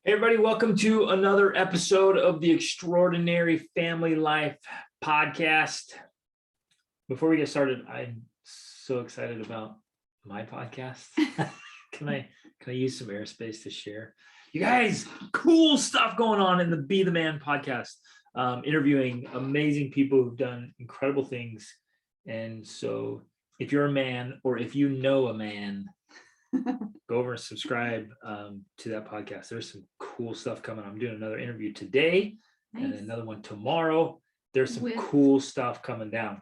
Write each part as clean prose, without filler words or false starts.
Hey everybody, welcome to another episode of the Extraordinary Family Life podcast. Before we get started, I'm so excited about my podcast. Can I use some airspace to share? You guys, cool stuff going on in the Be the Man podcast. Interviewing amazing people who've done incredible things. And so if you're a man or if you know a man, go over and subscribe to that podcast. There's some cool stuff coming. I'm doing another interview today and another one tomorrow. There's some cool stuff coming down.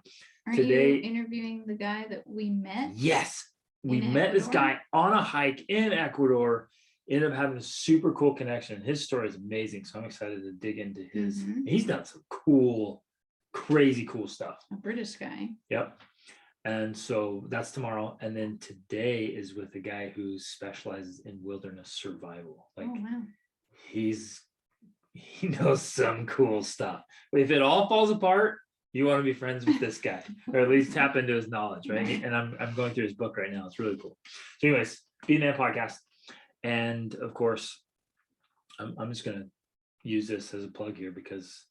Today, you interviewing the guy that we met? Yes, we met this guy on a hike in Ecuador. Ended up having a super cool connection. His story is amazing, so I'm excited to dig into his. He's done some cool, crazy cool stuff. A British guy. Yep. And so that's tomorrow. And then today is with a guy who specializes in wilderness survival. Like, oh, wow. He knows some cool stuff. But if it all falls apart, you want to be friends with this guy, or at least tap into his knowledge, right? And I'm going through his book right now. It's really cool. So anyways, Be the Man podcast. And of course, I'm just going to use this as a plug here because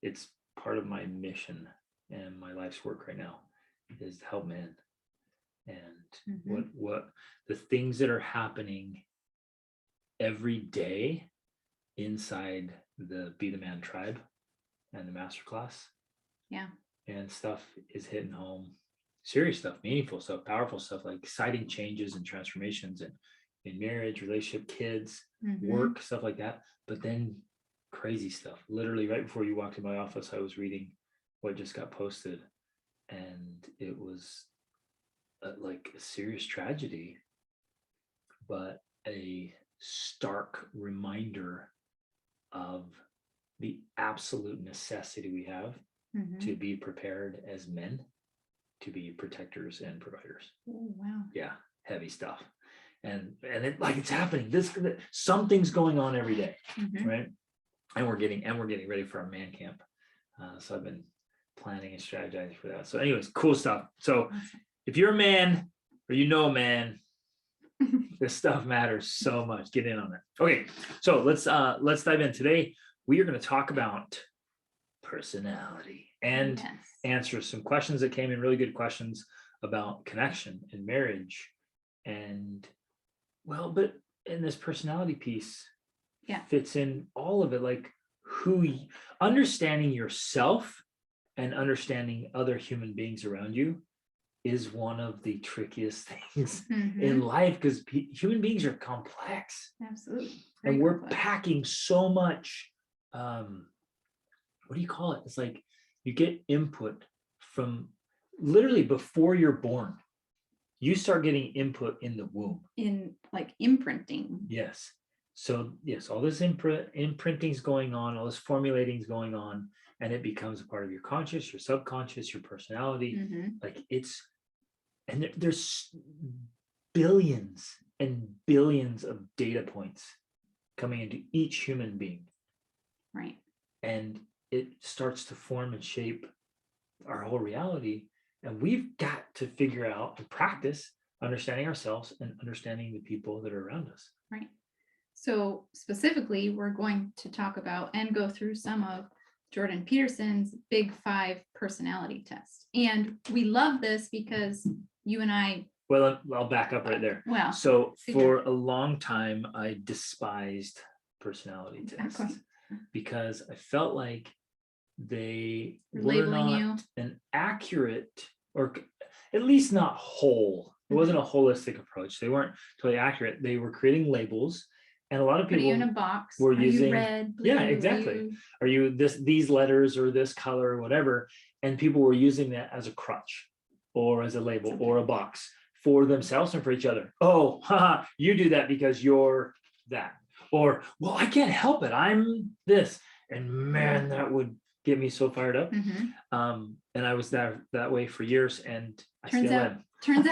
it's part of my mission and my life's work right now. Is to help men, and what the things that are happening every day inside the Be the Man tribe and the masterclass. Yeah. And stuff is hitting home. Serious stuff, meaningful stuff, powerful stuff, like exciting changes and transformations in marriage, relationship, kids, work, stuff like that. But then crazy stuff. Literally right before you walked in my office, I was reading what just got posted. And it was like a serious tragedy, but a stark reminder of the absolute necessity we have to be prepared as men, to be protectors and providers. Oh, wow. Yeah, heavy stuff. And it, like, it's happening. Something's going on every day, right? And we're getting ready for our man camp. So I've been planning and strategizing for that. So anyways, cool stuff. So if you're a man or you know a man, this stuff matters so much. Get in on it. Okay, so let's dive in. Today we are going to talk about personality and answer some questions that came in, really good questions about connection and marriage. And but in this personality piece fits in all of it, like understanding yourself and understanding other human beings around you is one of the trickiest things in life, because human beings are complex. Absolutely. And we're packing so much, what do you call it? It's like you get input from literally before you're born. You start getting input in the womb. In like imprinting. Yes. So yes, all this imprinting is going on, all this formulating is going on. And it becomes a part of your conscious, your subconscious, your personality. Like there's billions and billions of data points coming into each human being. Right. And it starts to form and shape our whole reality. And we've got to figure out and practice understanding ourselves and understanding the people that are around us. Right. So specifically, we're going to talk about and go through some of Jordan Peterson's Big 5 personality test. And we love this because you and I... Well, I'll back up right there. Well, so for a long time, I despised personality tests because I felt like they were not an accurate, or at least not whole. It wasn't a holistic approach. They weren't totally accurate. They were creating labels. And a lot of people in a box were using red, blue, exactly. Are you these letters or this color or whatever? And people were using that as a crutch or as a label or a box for themselves and for each other. Oh, haha, you do that because you're that. Or, well, I can't help it. I'm this. And man, that would get me so fired up. And I was that way for years, and I still am. Turns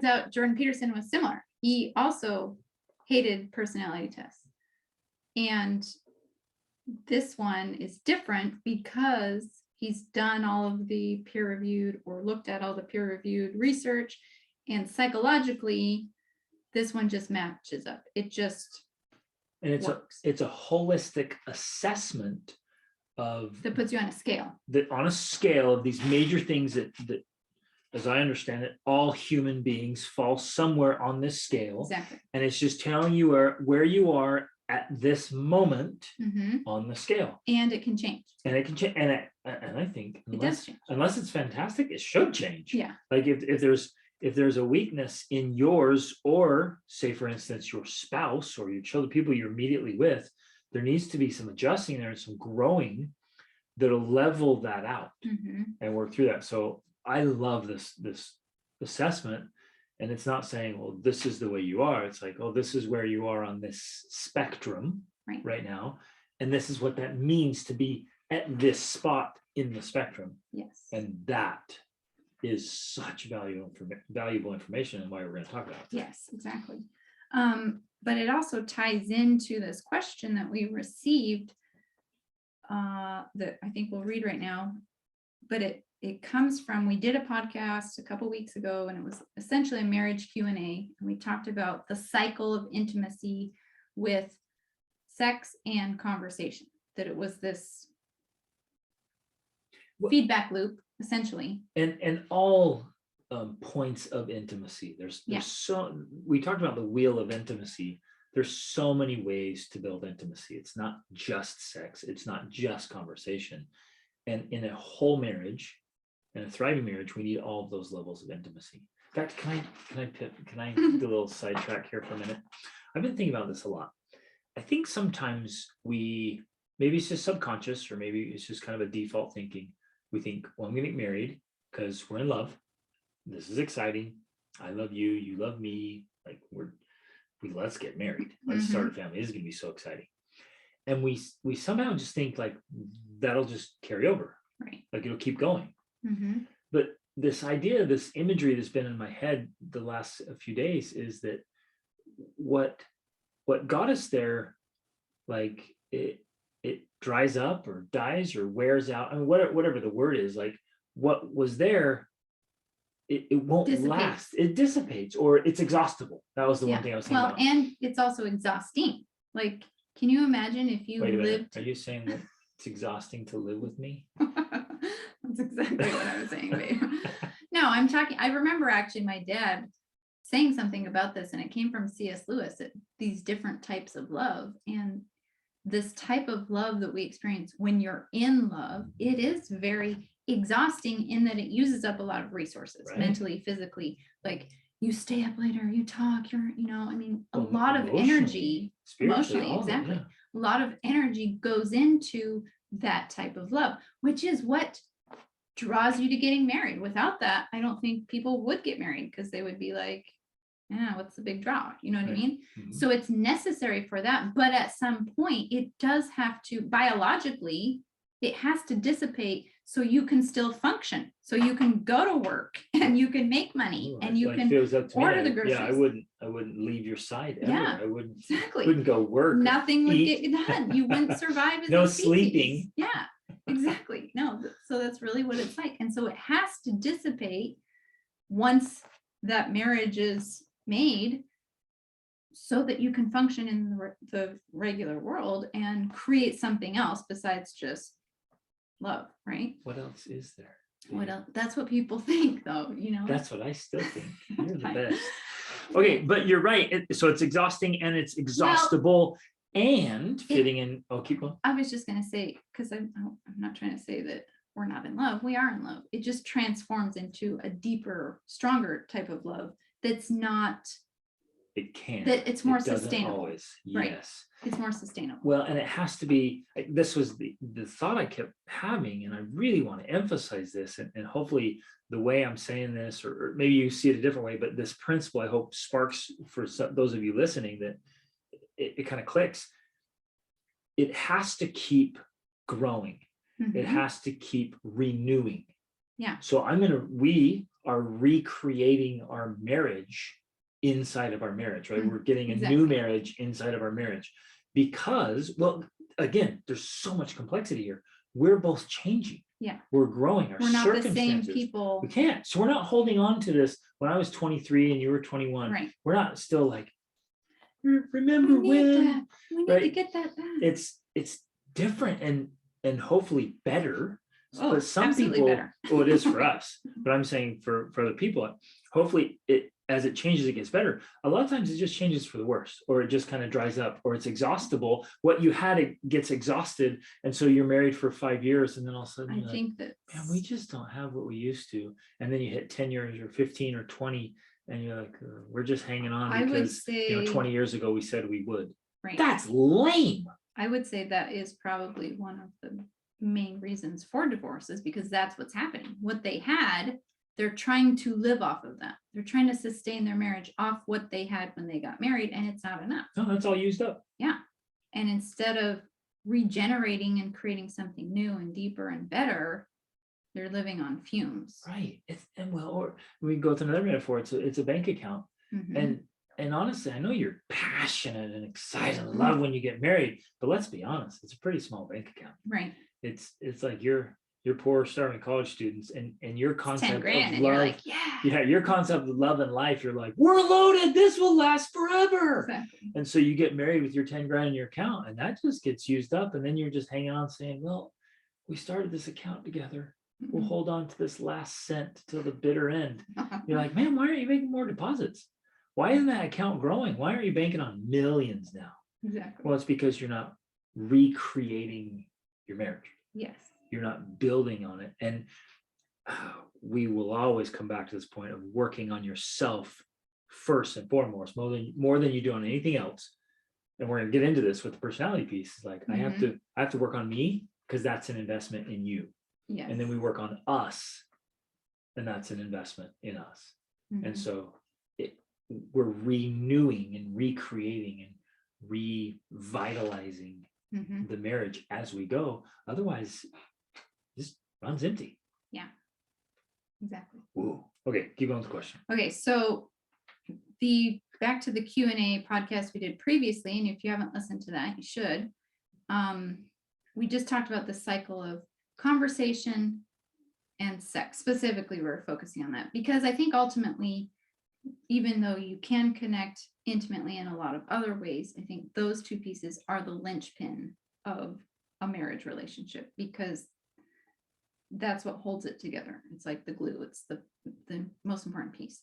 out Jordan Peterson was similar. He also hated personality tests. And this one is different because he's done all of the peer-reviewed or looked at all the peer-reviewed research, and psychologically, this one just matches up. It just And works. it's a holistic assessment of That puts you on a scale. on a scale of these major things that as I understand it, all human beings fall somewhere on this scale. Exactly. And it's just telling you where you are at this moment on the scale. And it can change. And it can change. And I think unless it's fantastic, it should change. Yeah. Like if there's a weakness in yours, or say, for instance, your spouse or your children, people you're immediately with, there needs to be some adjusting there and some growing that'll level that out and work through that. So I love this assessment. And it's not saying, well, this is the way you are. It's like, oh, this is where you are on this spectrum right now. And this is what that means to be at this spot in the spectrum. Yes. And that is such valuable information, and why we're going to talk about it. Yes, exactly. But it also ties into this question that we received that I think we'll read right now. But it comes from, we did a podcast a couple weeks ago, and it was essentially a marriage Q&A. And we talked about the cycle of intimacy with sex and conversation, that it was this feedback loop, essentially. And all points of intimacy. There's we talked about the wheel of intimacy. There's so many ways to build intimacy. It's not just sex. It's not just conversation. And in a whole marriage, in a thriving marriage, we need all of those levels of intimacy. In fact, can I do a little sidetrack here for a minute? I've been thinking about this a lot. I think sometimes maybe it's just subconscious, or maybe it's just kind of a default thinking. We think, well, I'm going to get married because we're in love. This is exciting. I love you. You love me. Like let's get married. Let's start a family. This is going to be so exciting. And we somehow just think like that'll just carry over. Right. Like it'll keep going. But this idea, this imagery that's been in my head the last few days is that what got us there, like it dries up or dies or wears out. I mean, whatever the word is, like what was there, it won't last. It dissipates, or it's exhaustible. That was the one thing I was thinking about. And it's also exhausting. Like, can you imagine if you lived? Are you saying that it's exhausting to live with me? That's exactly what I was saying, babe. No, I remember actually my dad saying something about this, and it came from C.S. Lewis, these different types of love. And this type of love that we experience when you're in love, it is very exhausting in that it uses up a lot of resources, mentally, physically. Like you stay up later, you talk, a lot of energy, emotionally, exactly. A lot of energy goes into that type of love, which is what draws you to getting married. Without that, I don't think people would get married, because they would be like, yeah, what's the big draw? You know what I mean? So it's necessary for that. But at some point, it does have to, biologically, it has to dissipate so you can still function. So you can go to work and you can make money and you can order the groceries. Yeah, I wouldn't leave your side ever. Yeah, I wouldn't, exactly. Wouldn't go work. Nothing would get done. You wouldn't survive as no a species. Sleeping. Yeah, exactly. No, so that's really what it's like. And so it has to dissipate once that marriage is made, so that you can function in the regular world and create something else besides just love, right? What else is there? What else? That's what people think, though, That's what I still think. You're the best. Okay, but you're right. So it's exhausting and it's exhaustible and fitting in. Oh, keep going. I was just going to say, because I'm not trying to say that we're not in love. We are in love. It just transforms into a deeper, stronger type of love that's not. It can. That it's more sustainable. Always. Right. Yes. It's more sustainable. Well, and it has to be, this was the thought I kept having, and I really want to emphasize this, and hopefully the way I'm saying this, or maybe you see it a different way, but this principle I hope sparks for those of you listening, that it kind of clicks. It has to keep growing. It has to keep renewing. Yeah. So we are recreating our marriage inside of our marriage, right? We're getting a new marriage inside of our marriage, because, well, again, there's so much complexity here. We're both changing. Yeah. We're growing. We're not the same people. We can't. So we're not holding on to this. When I was 23 and you were 21, right. We're not still like, remember We need when? that. We need to Right? get that back. It's different and hopefully better. Oh, But some absolutely people, better. well, it is for us, but I'm saying for other people, hopefully as it changes, it gets better. A lot of times it just changes for the worse, or it just kind of dries up, or it's exhaustible. What you had, it gets exhausted. And so you're married for 5 years, and then all of a sudden you're I think like, that man, we just don't have what we used to. And then you hit 10 years or 15 or 20, and you're like, we're just hanging on I would because say 20 years ago we said we would. right. That's lame. I would say that is probably one of the main reasons for divorces, because that's what's happening. What they had, they're trying to live off of that. They're trying to sustain their marriage off what they had when they got married, and it's not enough. No, that's all used up. Yeah. And instead of regenerating and creating something new and deeper and better, they're living on fumes. Right. Or we can go to another metaphor. It's a bank account. Mhm. And honestly, I know you're passionate and excited and love when you get married, but let's be honest, it's a pretty small bank account. Right. It's like you're poor starving college students, and your concept 10 grand of and love, you're like, yeah, your concept of love and life, you're like, we're loaded, this will last forever. exactly. And so you get married with your 10 grand in your account, and that just gets used up, and then you're just hanging on saying, well, we started this account together. We'll hold on to this last cent till the bitter end. You're like, man, why aren't you making more deposits? Why isn't that account growing? Why aren't you banking on millions now? Exactly. Well, it's because you're not recreating your marriage. Yes. You're not building on it. And we will always come back to this point of working on yourself first and foremost, more than you do on anything else. And we're going to get into this with the personality piece. It's like, I have to work on me, because that's an investment in you. Yes. And then we work on us, and that's an investment in us. And so we're renewing and recreating and revitalizing the marriage as we go. Otherwise, this runs empty. Yeah, exactly. Whoa. Okay, keep going with the question. Okay, so back to the Q&A podcast we did previously, and if you haven't listened to that, you should. We just talked about the cycle of conversation and sex. Specifically, we're focusing on that because I think ultimately, even though you can connect intimately in a lot of other ways, I think those two pieces are the linchpin of a marriage relationship, because that's what holds it together. It's like the glue. It's the most important piece.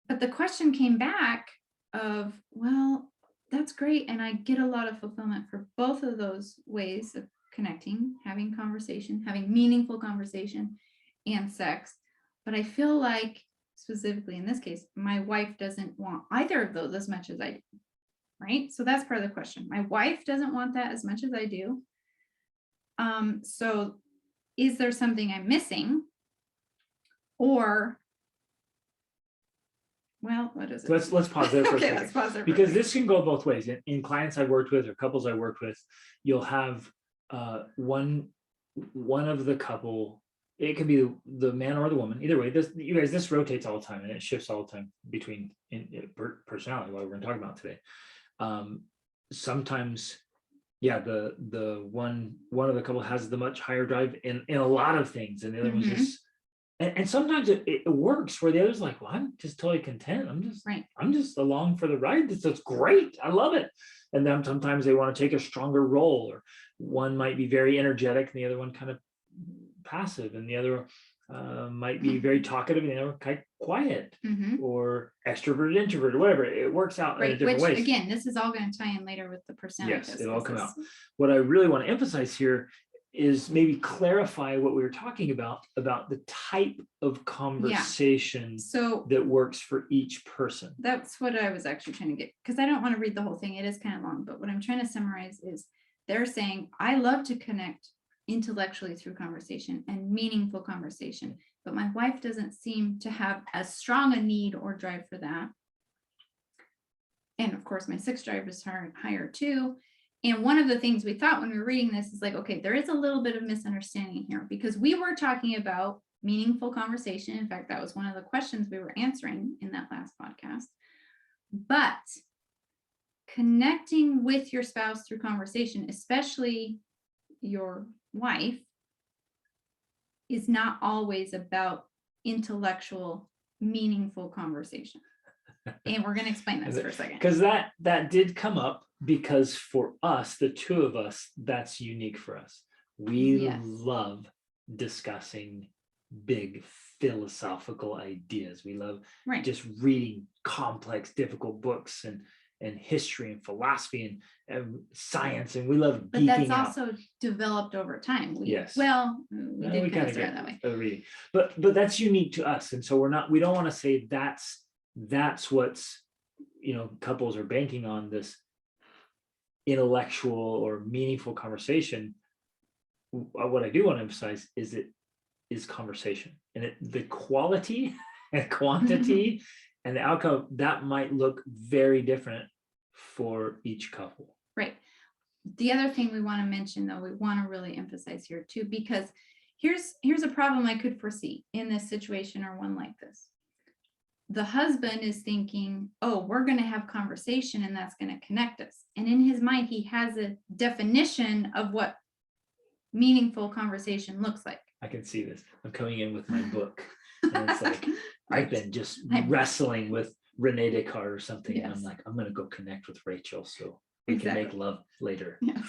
But the question came back of, well, that's great. And I get a lot of fulfillment for both of those ways of connecting, having conversation, having meaningful conversation, and sex. But I feel like, specifically in this case, my wife doesn't want either of those as much as I do, right? So that's part of the question. My wife doesn't want that as much as I do. So is there something I'm missing? Or, well, what is it? Let's pause there for okay, a second. let's pause there because this can go both ways. In clients I've worked with or couples I worked with, you'll have one of the couple. It can be the man or the woman. Either way, this rotates all the time, and it shifts all the time between personality. What we're going to talk about today. Sometimes, yeah, the one of the couple has the much higher drive in a lot of things, and the other one's just. And sometimes it works where the other's like, well, I'm just totally content. I'm just along for the ride. It's great. I love it. And then sometimes they want to take a stronger role, or one might be very energetic and the other one kind of passive, and the other might be very talkative and the other kind of quiet, or extrovert, introvert, or whatever. It works out in different ways. Again, this is all going to tie in later with the personality test. It'll all come out. What I really want to emphasize here is maybe clarify what we were talking about the type of conversation that works for each person. That's what I was actually trying to get, because I don't want to read the whole thing. It is kind of long, but what I'm trying to summarize is they're saying, I love to connect intellectually through conversation and meaningful conversation, but my wife doesn't seem to have as strong a need or drive for that. And of course, my sex drive is higher too. And one of the things we thought when we were reading this is like, okay, there is a little bit of misunderstanding here, because we were talking about meaningful conversation. In fact, that was one of the questions we were answering in that last podcast. But connecting with your spouse through conversation, especially your wife, is not always about intellectual, meaningful conversation. And we're going to explain this for a second. Because that did come up, because for us, the two of us, that's unique for us. We Yes. love discussing big philosophical ideas. We love Right. just reading complex, difficult books and history and philosophy and science, and we love But geeking that's out. also developed over time. Yes. Well, we did We kind kind of start that way. reading, but that's unique to us, and so we don't want to say that's what's, couples are banking on, this intellectual or meaningful conversation. What I do want to emphasize is it is conversation, and the quality and quantity and the outcome that might look very different for each couple. Right. The other thing we want to mention, though, we want to really emphasize here too, because here's a problem I could foresee in this situation, or one like this. The husband is thinking, oh, we're going to have conversation and that's going to connect us. And in his mind, he has a definition of what meaningful conversation looks like. I can see this. I'm coming in with my book, and it's like, Right. I've been just wrestling with Rene Descartes or something. Yes. And I'm like, I'm going to go connect with Rachel so we Exactly. can make love later. Yes.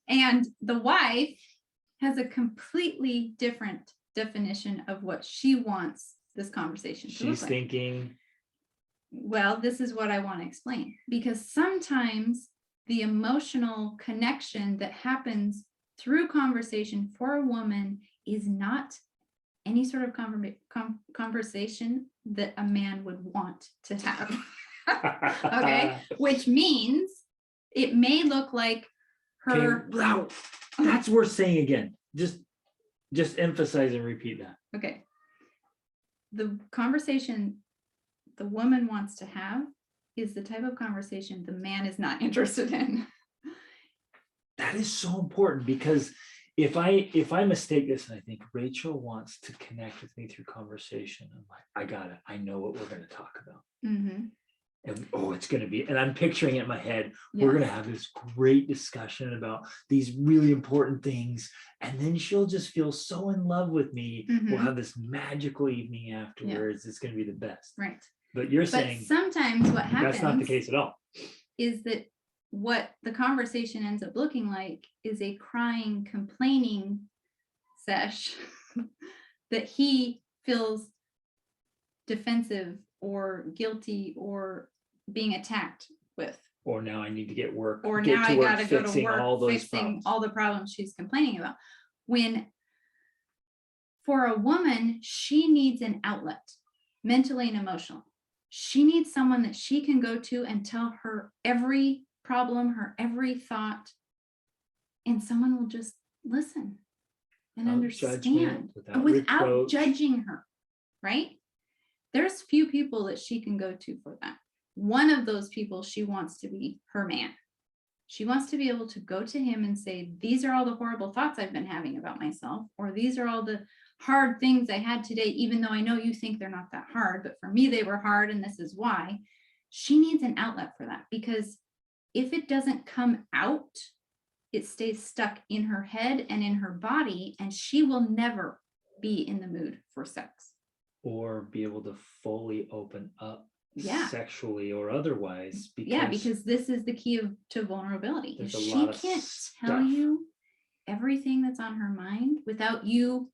And the wife has a completely different definition of what she wants this conversation to She's look like. thinking, Well, this is what I want to explain, because sometimes the emotional connection that happens through conversation for a woman is not any sort of conversation that a man would want to have. Okay, which means it may look like her. Okay, wow, that's worth saying again. Just emphasize and repeat that. Okay. The conversation the woman wants to have is the type of conversation the man is not interested in. That is so important, because if I mistake this and I think Rachel wants to connect with me through conversation, I'm like, I got it. I know what we're going to talk about. Mm-hmm. And it's going to be, and I'm picturing it in my head, we're going to have this great discussion about these really important things. And then she'll just feel so in love with me. Mm-hmm. We'll have this magical evening afterwards. It's going to be the best. Right. But you're But saying sometimes what happens that's not the case at all. is that what the conversation ends up looking like is a crying, complaining sesh that he feels defensive or guilty or being attacked with. Or now I need to get work. Or get now to I work got to go to fixing work all those fixing problems. all the problems she's complaining about. When for a woman, she needs an outlet, mentally and emotional. She needs someone that she can go to and tell her every problem, her every thought, and someone will just listen and understand without without judging her, right? There's few people that she can go to for that. One of those people, she wants to be her man. She wants to be able to go to him and say, these are all the horrible thoughts I've been having about myself, or these are all the hard things I had today, even though I know you think they're not that hard, but for me, they were hard, and this is why. She needs an outlet for that, because if it doesn't come out, it stays stuck in her head and in her body, and she will never be in the mood for sex. Or be able to fully open up Yeah. sexually or otherwise. Because this is the key to vulnerability. If there's a she lot of can't tell stuff. you everything that's on her mind without you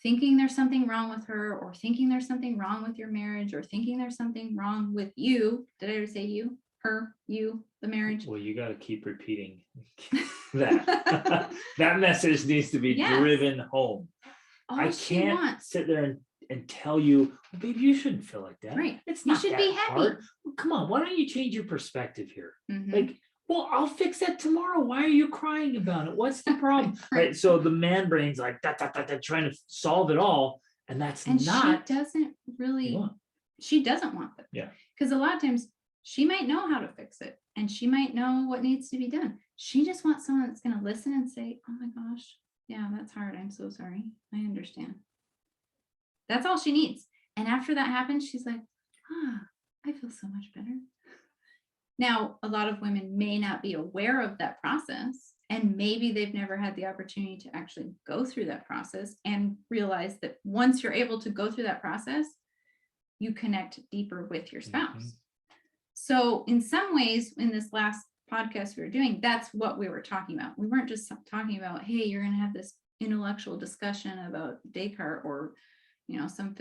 thinking there's something wrong with her, or thinking there's something wrong with your marriage, or thinking there's something wrong with you. Did I ever say you, her, you, the marriage? Well, you got to keep repeating that. That message needs to be Yes. driven home. All I she can't wants. sit there and tell you, well, babe, you shouldn't feel like that. Right. It's You not should that be happy. hard. Well, come on, why don't you change your perspective here? Mhm. Like, well, I'll fix that tomorrow. Why are you crying about it? What's the problem? Right. Right. So the man brain's like trying to solve it all. And that's And not she doesn't really, want. she doesn't want that. Yeah. Because a lot of times she might know how to fix it, and she might know what needs to be done. She just wants someone that's going to listen and say, oh my gosh, yeah, that's hard. I'm so sorry. I understand. That's all she needs. And after that happens, she's like, I feel so much better. Now, a lot of women may not be aware of that process, and maybe they've never had the opportunity to actually go through that process and realize that once you're able to go through that process, you connect deeper with your spouse. So in some ways, in this last podcast we were doing, that's what we were talking about. We weren't just talking about, hey, you're going to have this intellectual discussion about Descartes or, some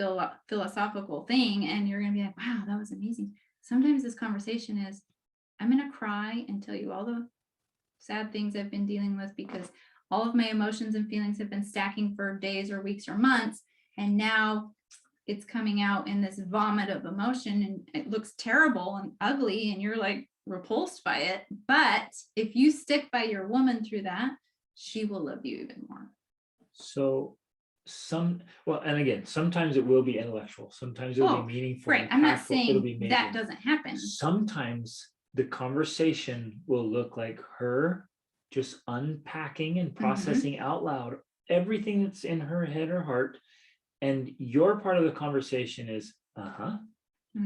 philosophical thing, and you're going to be like, wow, that was amazing. Sometimes this conversation is, I'm going to cry and tell you all the sad things I've been dealing with because all of my emotions and feelings have been stacking for days or weeks or months. And now it's coming out in this vomit of emotion, and it looks terrible and ugly, and you're like repulsed by it. But if you stick by your woman through that, she will love you even more. So and again, sometimes it will be intellectual, sometimes it'll be meaningful. Right. I'm not saying be that doesn't happen. Sometimes the conversation will look like her just unpacking and processing out loud everything that's in her head or heart. And your part of the conversation is,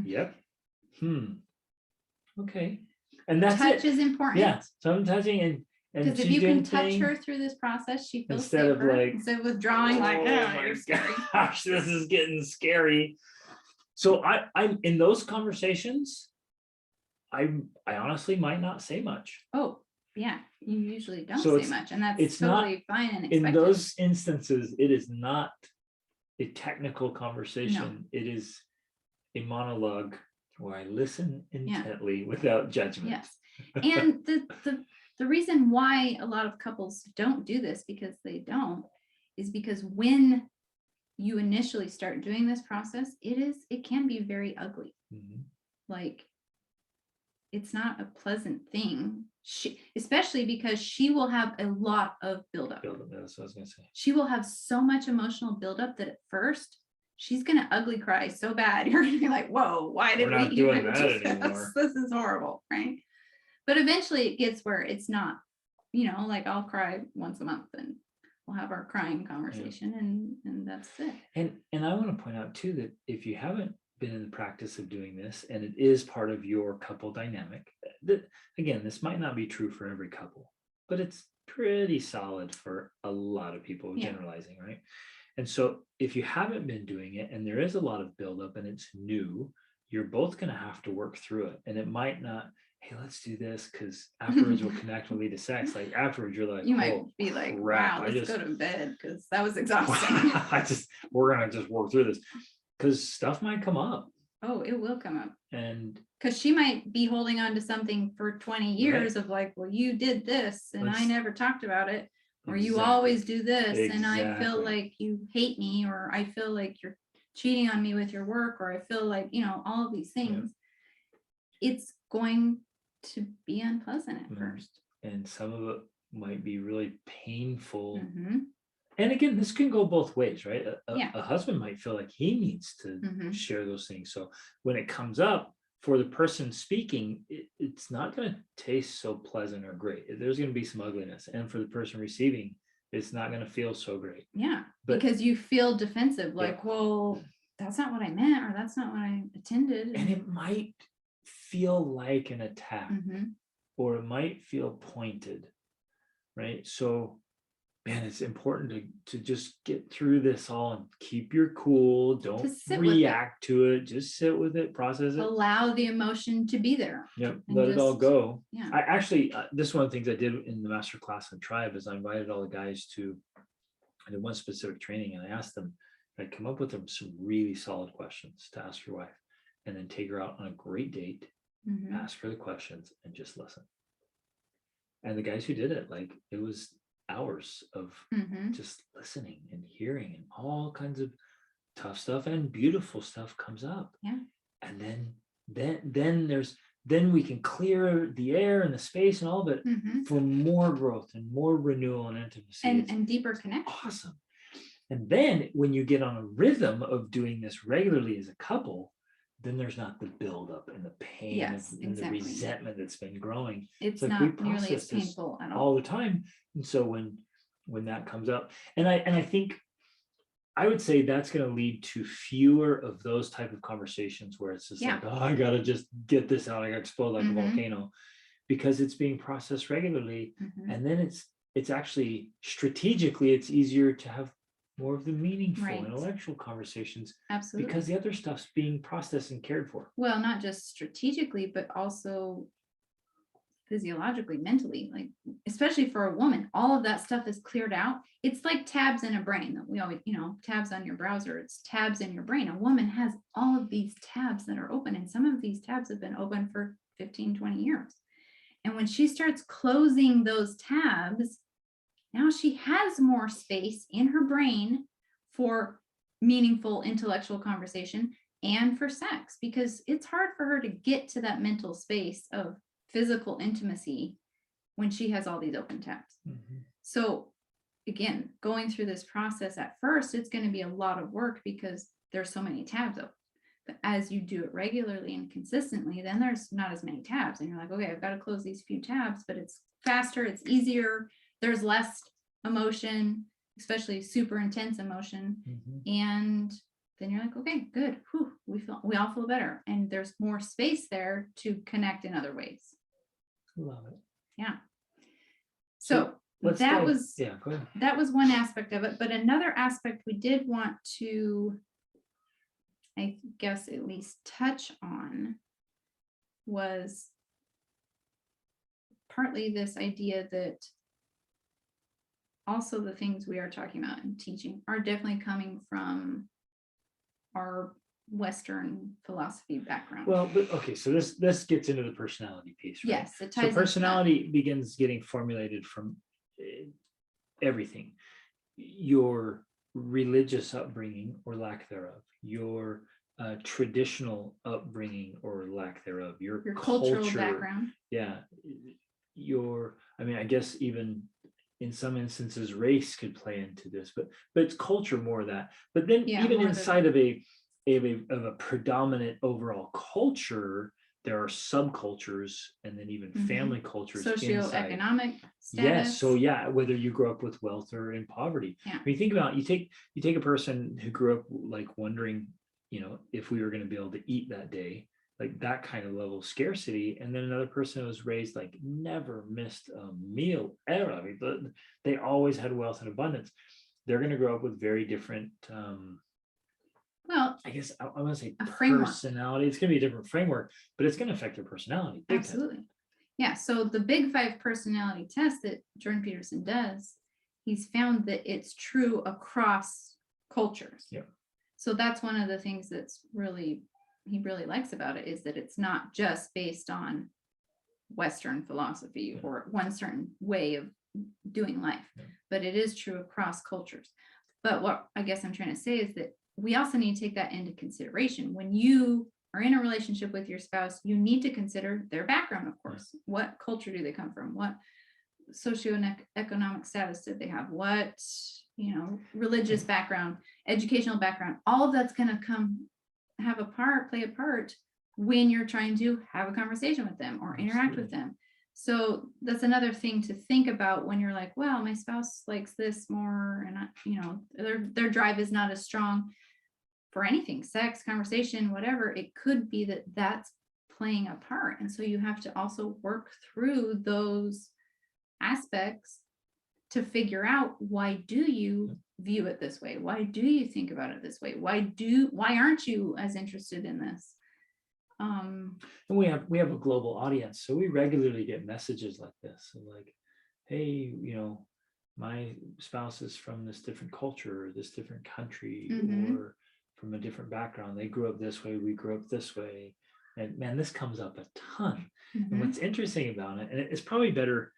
yep, okay. And that's touch it. is important. Yeah, so I'm touching and because if you can touch her through this process, she feels safer instead of withdrawing, you're scary. Gosh, this is getting scary. So I'm in those conversations, I honestly might not say much. Oh, yeah, you usually don't say much, and that's totally fine and expected. In those instances, it is not a technical conversation. No. It is a monologue where I listen intently without judgment. Yes, and the reason why a lot of couples don't do this, because they don't, is because when you initially start doing this process, it can be very ugly. Like, it's not a pleasant thing. Especially because she will have a lot of buildup. That's what I was going to say. She will have so much emotional buildup that at first she's going to ugly cry so bad. You're going to be like, whoa, why did we even do this? This is horrible, right? But eventually it gets where it's not, like I'll cry once a month and we'll have our crying conversation and that's it. And I want to point out too that if you haven't been in the practice of doing this and it is part of your couple dynamic, that again, this might not be true for every couple, but it's pretty solid for a lot of people, generalizing, right? And so if you haven't been doing it and there is a lot of buildup and it's new, you're both going to have to work through it. And it might not, hey, let's do this because afterwards we'll connect, we'll lead to sex. Like afterwards you're like, you might be like, wow, let's go to bed because that was exhausting. We're going to just work through this because stuff might come up. Oh, it will come up. And because she might be holding on to something for 20 years of like, well, you did this and I never talked about it, or you always do this and I feel like you hate me, or I feel like you're cheating on me with your work, or I feel like, all of these things. It's going to be unpleasant at first. And some of it might be really painful. And again, this can go both ways, right? A husband might feel like he needs to share those things. So when it comes up for the person speaking, it's not going to taste so pleasant or great. There's going to be some ugliness. And for the person receiving, it's not going to feel so great. Yeah, because you feel defensive, like, well, that's not what I meant, or that's not what I intended. And it might feel like an attack, or it might feel pointed, right? So man, it's important to just get through this all and keep your cool. Don't react to it. Just sit with it, process it. Allow the emotion to be there. Yep, let it all go. Yeah. I actually, this is one of the things I did in the masterclass on Tribe is I invited all the guys to, I did one specific training and I asked them, I'd come up with them some really solid questions to ask your wife, and then take her out on a great date, ask her the questions and just listen. And the guys who did it, like it was hours of just listening and hearing, and all kinds of tough stuff and beautiful stuff comes up. Yeah. And then we can clear the air and the space and all of it for more growth and more renewal and intimacy and deeper connection. Awesome. And then when you get on a rhythm of doing this regularly as a couple, then there's not the buildup and the pain and the resentment that's been growing. It's like not nearly as painful at all the time. And so when that comes up, and I think I would say that's going to lead to fewer of those type of conversations where it's just like, oh, I got to just get this out. I got to explode like a volcano, because it's being processed regularly. And then it's actually strategically, it's easier to have more of the meaningful Right. intellectual conversations, Absolutely. because the other stuff's being processed and cared for. Well, not just strategically, but also physiologically, mentally, like especially for a woman, all of that stuff is cleared out. It's like tabs in a brain that we always, tabs on your browser, it's tabs in your brain. A woman has all of these tabs that are open, and some of these tabs have been open for 15, 20 years. And when she starts closing those tabs, now she has more space in her brain for meaningful intellectual conversation and for sex, because it's hard for her to get to that mental space of physical intimacy when she has all these open tabs. Mhm. So again, going through this process at first, it's going to be a lot of work because there's so many tabs open. But as you do it regularly and consistently, then there's not as many tabs. And you're like, okay, I've got to close these few tabs, but it's faster, it's easier. There's less emotion, especially super intense emotion. Mhm. And then you're like, okay, good. Whew, we all feel better. And there's more space there to connect in other ways. Love it. Yeah. So Let's that go. was Yeah, go ahead. that was one aspect of it. But another aspect we did want to, I guess, at least touch on was partly this idea that also the things we are talking about and teaching are definitely coming from our Western philosophy background. Well, but okay, so this gets into the personality piece, right? Yes, it ties So into that. personality begins getting formulated from everything. Your religious upbringing or lack thereof, your traditional upbringing or lack thereof, your cultural culture, background. yeah, I guess even in some instances race could play into this, but it's culture more of that. But then even inside of a predominant overall culture, there are subcultures and then even family cultures inside. Socioeconomic status. Yes. So yeah, whether you grew up with wealth or in poverty. Yeah. I mean, think about, you take a person who grew up like wondering, if we were going to be able to eat that day, like that kind of level of scarcity. And then another person who was raised like never missed a meal ever. I mean, they always had wealth and abundance. They're going to grow up with very different, well, I guess I want to say a framework. Personality. It's going to be a different framework, but it's going to affect their personality. big time. Absolutely. Yeah. So the Big Five personality test that Jordan Peterson does, he's found that it's true across cultures. Yeah. So that's one of the things that's he really likes about it, is that it's not just based on Western philosophy or one certain way of doing life, but it is true across cultures. But what I guess I'm trying to say is that we also need to take that into consideration. When you are in a relationship with your spouse, you need to consider their background, of course. What culture do they come from? What socioeconomic status did they have? What, religious background, educational background? All of that's going to play a part when you're trying to have a conversation with them or interact with them. So that's another thing to think about when you're like, well, my spouse likes this more, and their drive is not as strong for anything, sex, conversation, whatever. It could be that that's playing a part. And so you have to also work through those aspects to figure out, why do you view it this way? Why do you think about it this way? Why aren't you as interested in this? And we have a global audience, so we regularly get messages like this, like, hey, my spouse is from this different culture or this different country, or from a different background. They grew up this way, we grew up this way. And man, this comes up a ton. And what's interesting about it, and it's probably better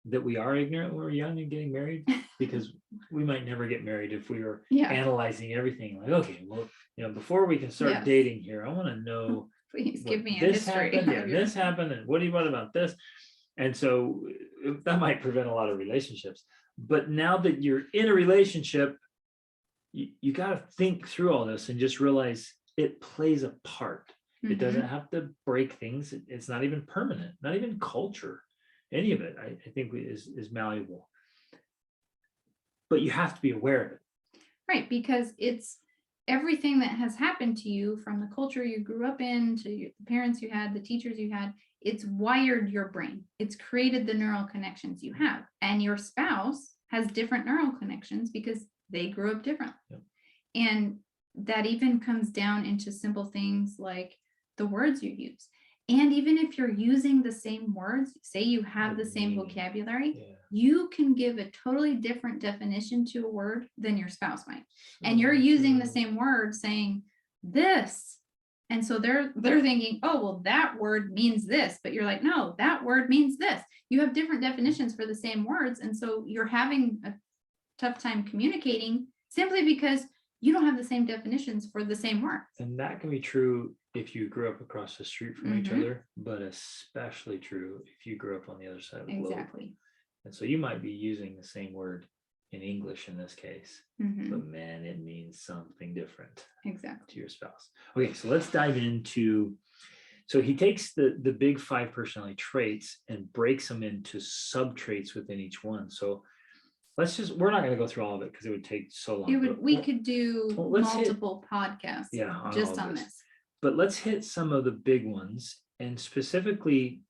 that we are ignorant when we're young and getting married, because we might never get married if we were analyzing everything like, okay, well, before we can start dating here, I want to know, please give me a this history. happened, this happened, and what about this? And so that might prevent a lot of relationships. But now that you're in a relationship, you got to think through all this and just realize it plays a part. It doesn't have to break things. It's not even permanent, not even culture. Any of it, I think is malleable. But you have to be aware of it. Right, because it's everything that has happened to you, from the culture you grew up in, to the parents you had, the teachers you had. It's wired your brain. It's created the neural connections you have. And your spouse has different neural connections because they grew up differently. Yep. And that even comes down into simple things like the words you use. And even if you're using the same words, say you have the same vocabulary, you can give a totally different definition to a word than your spouse might. And you're using the same word saying this. And so they're thinking, oh, well, that word means this, but you're like, no, that word means this. You have different definitions for the same words. And so you're having a tough time communicating simply because you don't have the same definitions for the same words. And that can be true if you grew up across the street from each other, but especially true if you grew up on the other side of the globe. Exactly. And so you might be using the same word in English in this case, but man, it means something different to your spouse. Okay, so let's dive into, so he takes the big 5 personality traits and breaks them into sub-traits within each one. So let's just, we're not going to go through all of it because it would take so long. We could do multiple podcasts just on this. But let's hit some of the big ones and specifically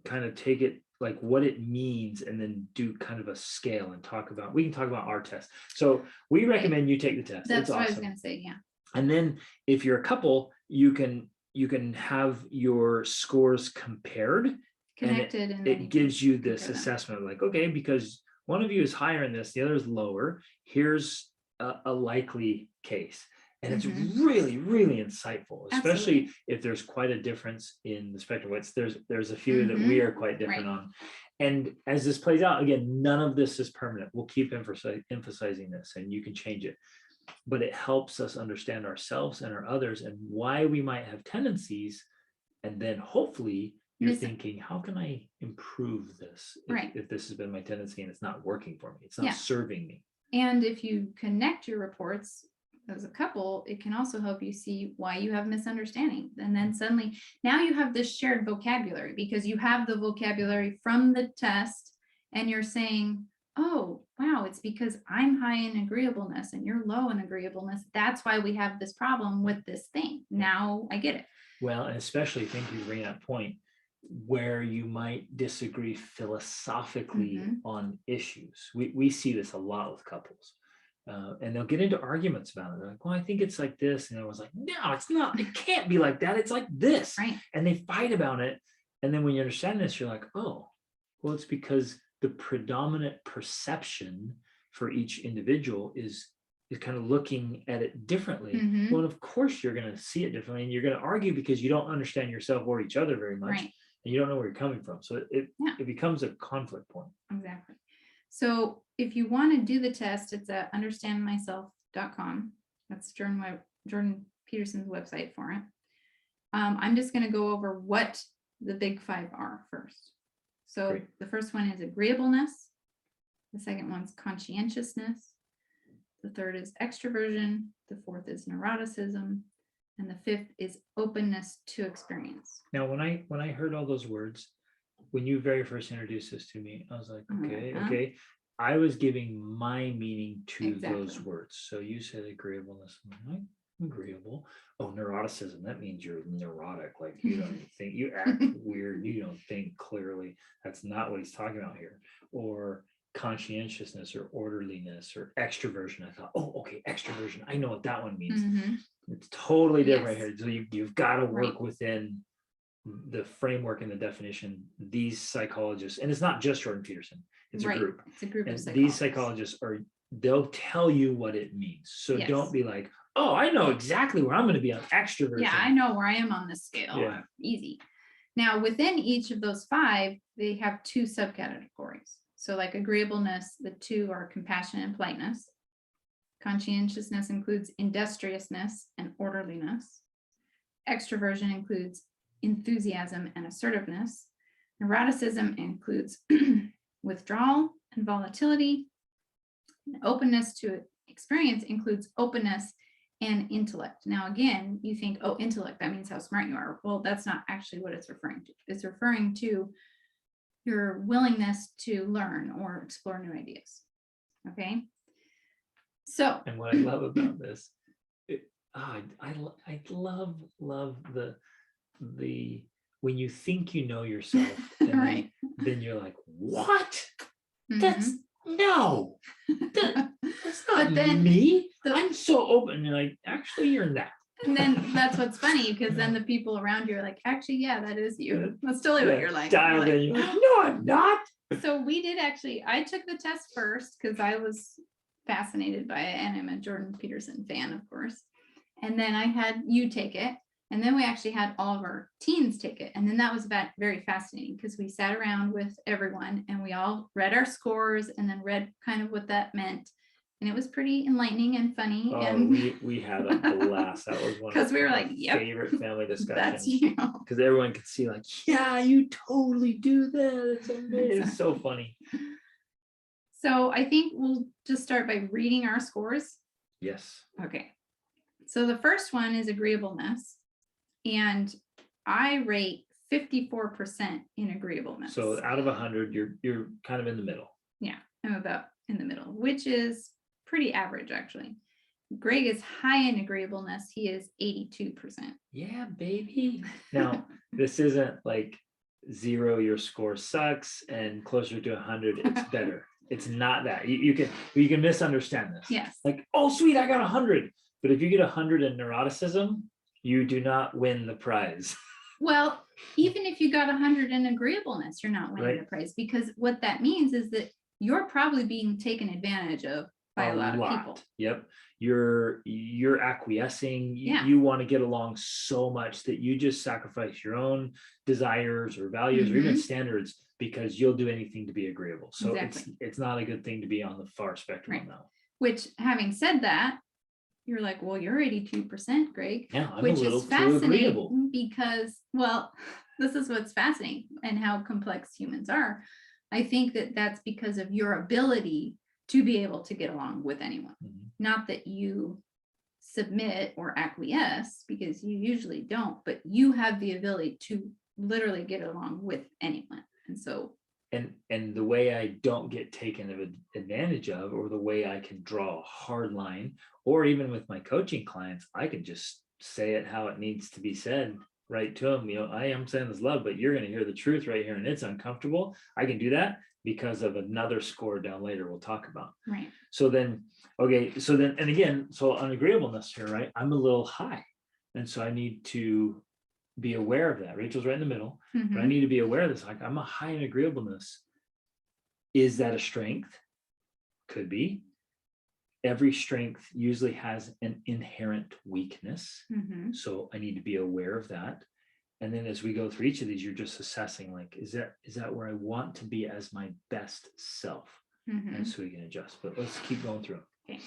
kind of take it like what it means and then do kind of a scale and we can talk about our test. So we recommend you take the test. That's what I was going to say. Yeah. And then if you're a couple, you can have your scores compared, connected, and it gives you this assessment like, okay, because one of you is higher in this, the other is lower. Here's a likely case. And it's really, really insightful, especially if there's quite a difference in the spectrum. There's a few that we are quite different on. And as this plays out, again, none of this is permanent. We'll keep emphasizing this, and you can change it. But it helps us understand ourselves and our others and why we might have tendencies. And then hopefully you're thinking, how can I improve this if this has been my tendency and it's not working for me? It's not serving me. And if you connect your reports as a couple, it can also help you see why you have misunderstanding. And then suddenly now you have this shared vocabulary because you have the vocabulary from the test and you're saying, oh, wow, it's because I'm high in agreeableness and you're low in agreeableness. That's why we have this problem with this thing. Now I get it. Well, and especially thank you for bringing that point where you might disagree philosophically on issues. We see this a lot with couples. And they'll get into arguments about it. They're like, well, I think it's like this. And I was like, no, it's not. It can't be like that. It's like this. Right. And they fight about it. And then when you understand this, you're like, oh, well, it's because the predominant perception for each individual is kind of looking at it differently. Well, of course, you're going to see it differently. And you're going to argue because you don't understand yourself or each other very much. Right. And you don't know where you're coming from. So it becomes a conflict point. Exactly. So if you want to do the test, it's at understandmyself.com. That's Jordan Peterson's website for it. I'm just going to go over what the big 5 are first. So the first one is agreeableness. The second one's conscientiousness. The third is extroversion. The fourth is neuroticism. And the fifth is openness to experience. Now, when I heard all those words, when you very first introduced this to me, I was like, okay. I was giving my meaning to those words. So you said agreeableness. I'm like, agreeable. Oh, neuroticism. That means you're neurotic. Like you don't think, you act weird. You don't think clearly. That's not what he's talking about here. Or conscientiousness or orderliness or extroversion. I thought, oh, okay, extroversion. I know what that one means. It's totally different here. So you've got to work within the framework and the definition. These psychologists, and it's not just Jordan Peterson, it's a group. It's a group and of psychologists. These psychologists they'll tell you what it means. So don't be like, oh, I know exactly where I'm going to be on extroversion. Yeah, I know where I am on this scale. Yeah. Easy. Now, within each of those 5, they have 2 subcategories. So like agreeableness, the 2 are compassion and politeness. Conscientiousness includes industriousness and orderliness. Extroversion includes enthusiasm and assertiveness. Neuroticism includes withdrawal and volatility. And openness to experience includes openness and intellect. Now, again, you think, oh, intellect, that means how smart you are. Well, that's not actually what it's referring to. It's referring to your willingness to learn or explore new ideas. Okay. So, and what I love about this, I love the when you think you know yourself, and then you're like, what? That's no, that's not But then me. I'm so open. And you're like, actually, you're not. And then that's what's funny, because then the people around you are like, actually, yeah, that is you. That's totally what you're like. Dialed in. You're like, no, I'm not. So we did actually, I took the test first because I was fascinated by it, and I'm a Jordan Peterson fan, of course. And then I had you take it. And then we actually had all of our teens take it. And then that was very fascinating, because we sat around with everyone and we all read our scores and then read kind of what that meant. And it was pretty enlightening and funny. Oh, and we had a blast. That was one because we were like, my yep, favorite family that's discussions. you. Because everyone could see, like, yeah, you totally do that. It's amazing. It's so funny. So I think we'll just start by reading our scores. Yes. Okay. So the first one is agreeableness. And I rate 54% in agreeableness. So out of 100, you're kind of in the middle. Yeah, I'm about in the middle, which is pretty average, actually. Greg is high in agreeableness. He is 82%. Yeah, baby. Now, this isn't like 0, your score sucks, and closer to 100, it's better. It's not that. You can misunderstand this. Yes. Like, oh, sweet, I got 100. But if you get 100 in neuroticism, you do not win the prize. Well, even if you got 100 in agreeableness, you're not winning Right. the prize, because what that means is that you're probably being taken advantage of by a lot of people. Yep. You're acquiescing. Yeah. You want to get along so much that you just sacrifice your own desires or values or even standards because you'll do anything to be agreeable. So Exactly. it's not a good thing to be on the far spectrum Right. now. Which, having said that, you're like, well, you're 82%, Greg. Yeah, I'm which a little is too agreeable. fascinating because, well, this is what's fascinating and how complex humans are. I think that that's because of your ability to be able to get along with anyone. Mhm. Not that you submit or acquiesce, because you usually don't, but you have the ability to literally get along with anyone. And so, and the way I don't get taken advantage of, or the way I can draw a hard line, or even with my coaching clients, I can just say it how it needs to be said right to them. I am saying this love, but you're going to hear the truth right here, and it's uncomfortable. I can do that because of another score down later we'll talk about. right. So then, okay, so then, and again, so on agreeableness here, right? I'm a little high. And so I need to be aware of that. Rachel's right in the middle, but I need to be aware of this. Like, I'm a high in agreeableness. Is that a strength? Could be. Every strength usually has an inherent weakness. So I need to be aware of that. And then as we go through each of these, you're just assessing, like, is that where I want to be as my best self? And so we can adjust, but let's keep going through. Okay.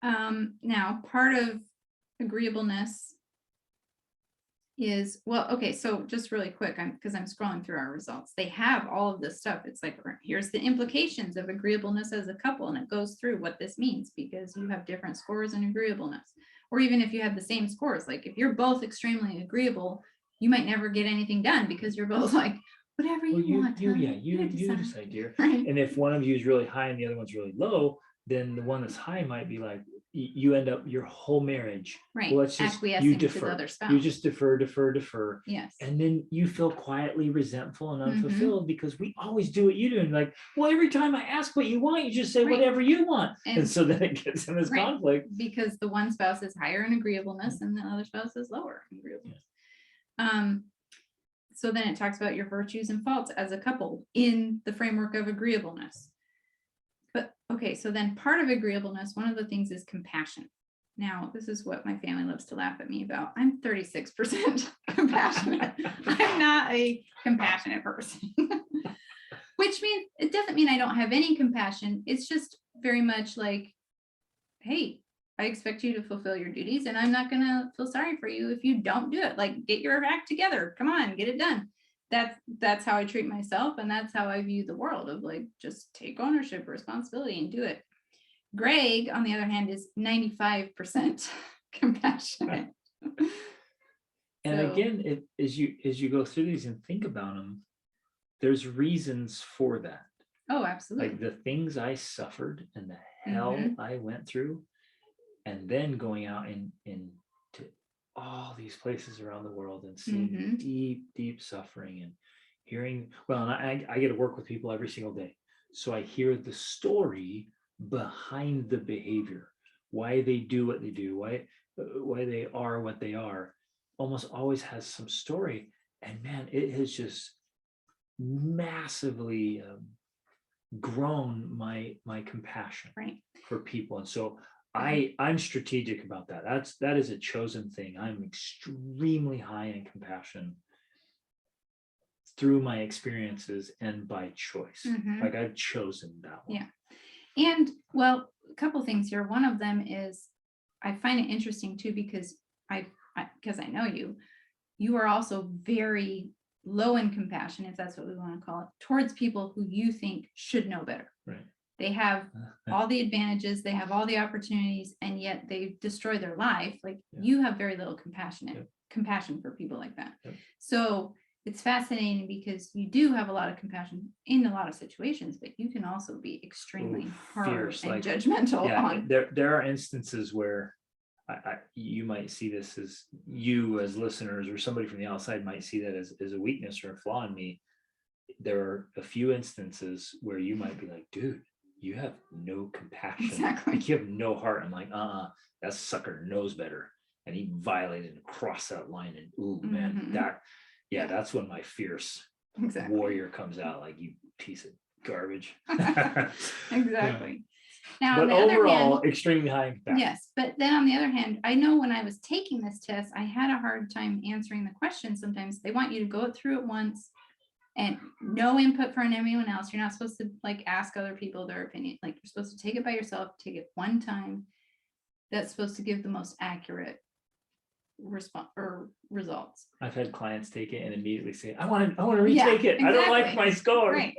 Now, part of agreeableness is, well, okay, so just really quick, because I'm scrolling through our results. They have all of this stuff. It's like, here's the implications of agreeableness as a couple, and it goes through what this means, because you have different scores in agreeableness. Or even if you have the same scores, like if you're both extremely agreeable, you might never get anything done because you're both like, whatever you want. You decide, dear. Right. And if one of you is really high and the other one's really low, then the one that's high might be like, you end up your whole marriage. Right. Well, it's just acquiescing you to the defer. other spouse. You just defer. Yes. And then you feel quietly resentful and unfulfilled because we always do what you do. And like, well, every time I ask what you want, you just say whatever you want. And so then it gets in this conflict. Because the one spouse is higher in agreeableness and the other spouse is lower in agreeableness. So then it talks about your virtues and faults as a couple in the framework of agreeableness. But okay, so then part of agreeableness, one of the things is compassion. Now, this is what my family loves to laugh at me about. I'm 36% compassionate. I'm not a compassionate person, which means it doesn't mean I don't have any compassion. It's just very much like, hey, I expect you to fulfill your duties, and I'm not going to feel sorry for you if you don't do it. Like, get your act together. Come on, get it done. That's how I treat myself, and that's how I view the world, of like, just take ownership, responsibility, and do it. Greg, on the other hand, is 95% compassionate. And again, as you go through these and think about them, there's reasons for that. Oh, absolutely. Like the things I suffered and the hell I went through, and then going out into all these places around the world and seeing deep suffering and hearing, well, and I get to work with people every single day. So I hear the story behind the behavior, why they do what they do, why they are what they are. Almost always has some story. And man, it has just massively grown my compassion for people. And so I'm strategic about that. That is a chosen thing. I'm extremely high in compassion through my experiences and by choice. Like I've chosen that one. Yeah. And well, a couple things here. One of them is I find it interesting too, because I know you are also very low in compassion, if that's what we want to call it, towards people who you think should know better. Right. They have all the advantages, they have all the opportunities, and yet they destroy their life. Like you have very little compassion for people like that. So it's fascinating because you do have a lot of compassion in a lot of situations, but you can also be extremely hard fierce, and like, judgmental on. There are instances where you might see this as you as listeners or somebody from the outside might see that as a weakness or a flaw in me. There are a few instances where you might be like, dude, you have no compassion. Exactly. Like you have no heart. I'm like, that sucker knows better. And he violated and crossed that line. And ooh, man, that's when my fierce warrior comes out, like, you piece of garbage. Exactly. Now, but on the overall, other hand, extremely high in compassion. Yes, but then on the other hand, I know when I was taking this test, I had a hard time answering the question. Sometimes they want you to go through it once and no input from anyone else. You're not supposed to like ask other people their opinion. Like you're supposed to take it by yourself, take it one time. That's supposed to give the most accurate response or results. I've had clients take it and immediately say, I want to retake it. Exactly. I don't like my score. Right.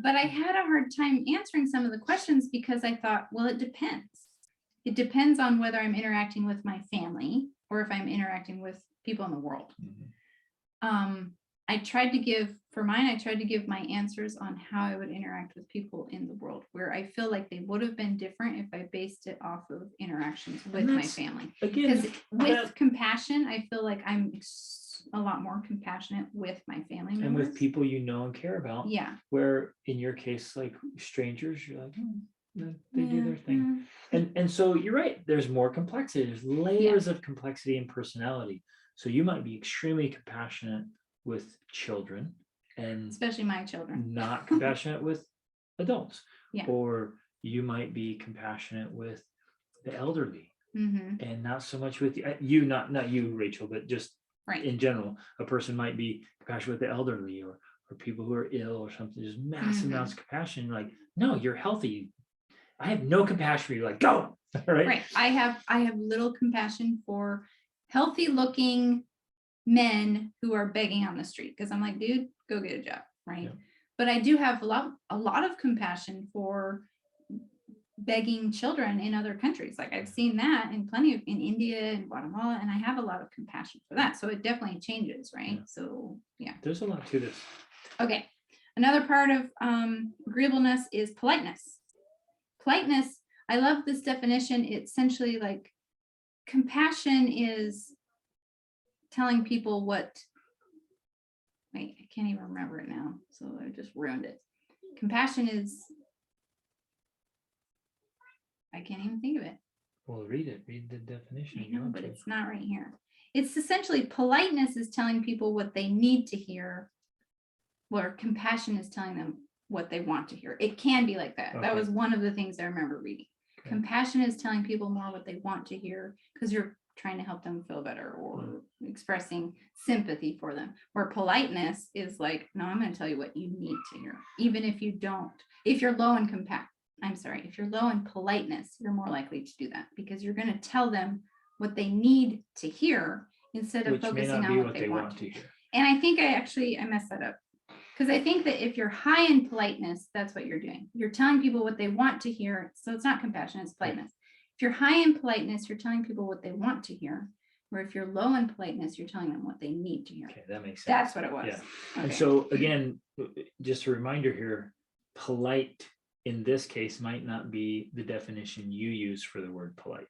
But I had a hard time answering some of the questions because I thought, well, it depends. It depends on whether I'm interacting with my family or if I'm interacting with people in the world. I tried to give my answers on how I would interact with people in the world, where I feel like they would have been different if I based it off of interactions with my family. Because with compassion, I feel like I'm a lot more compassionate with my family members. And with people you know and care about. Yeah. Where in your case, like strangers, you're like, they do their thing. And so you're right, there's more complexity. There's layers of complexity and personality. So you might be extremely compassionate with children, and especially my children, not compassionate with adults. Yeah. Or you might be compassionate with the elderly, and not so much with you, not you, Rachel, but just in general. A person might be compassionate with the elderly or people who are ill or something. There's massive amounts of compassion. Like, no, you're healthy. I have no compassion for you. Like, go. Right. I have little compassion for healthy looking men who are begging on the street, because I'm like, dude, go get a job. Right. Yeah. But I do have a lot of compassion for begging children in other countries. Like I've seen that in India and Guatemala, and I have a lot of compassion for that. So it definitely changes, right? Yeah. So yeah. There's a lot to this. Okay. Another part of agreeableness is politeness. Politeness, I love this definition. It's essentially like compassion is telling people what, wait, I can't even remember it now. So I just ruined it. Compassion is, I can't even think of it. Well, read the definition. I know, but it's not right here. It's essentially politeness is telling people what they need to hear, where compassion is telling them what they want to hear. It can be like that. Okay. That was one of the things I remember reading. Okay. Compassion is telling people more what they want to hear because you're trying to help them feel better or expressing sympathy for them. Where politeness is like, no, I'm going to tell you what you need to hear. Even if you don't, if you're low in if you're low in politeness, you're more likely to do that because you're going to tell them what they need to hear instead of focusing on what they want to hear. And I think I messed that up. Because I think that if you're high in politeness, that's what you're doing. You're telling people what they want to hear. So it's not compassion, it's politeness. If you're high in politeness, you're telling people what they want to hear. Or if you're low in politeness, you're telling them what they need to hear. Okay, that makes sense. That's what it was. Yeah. Okay. And so again, just a reminder here, polite in this case might not be the definition you use for the word polite.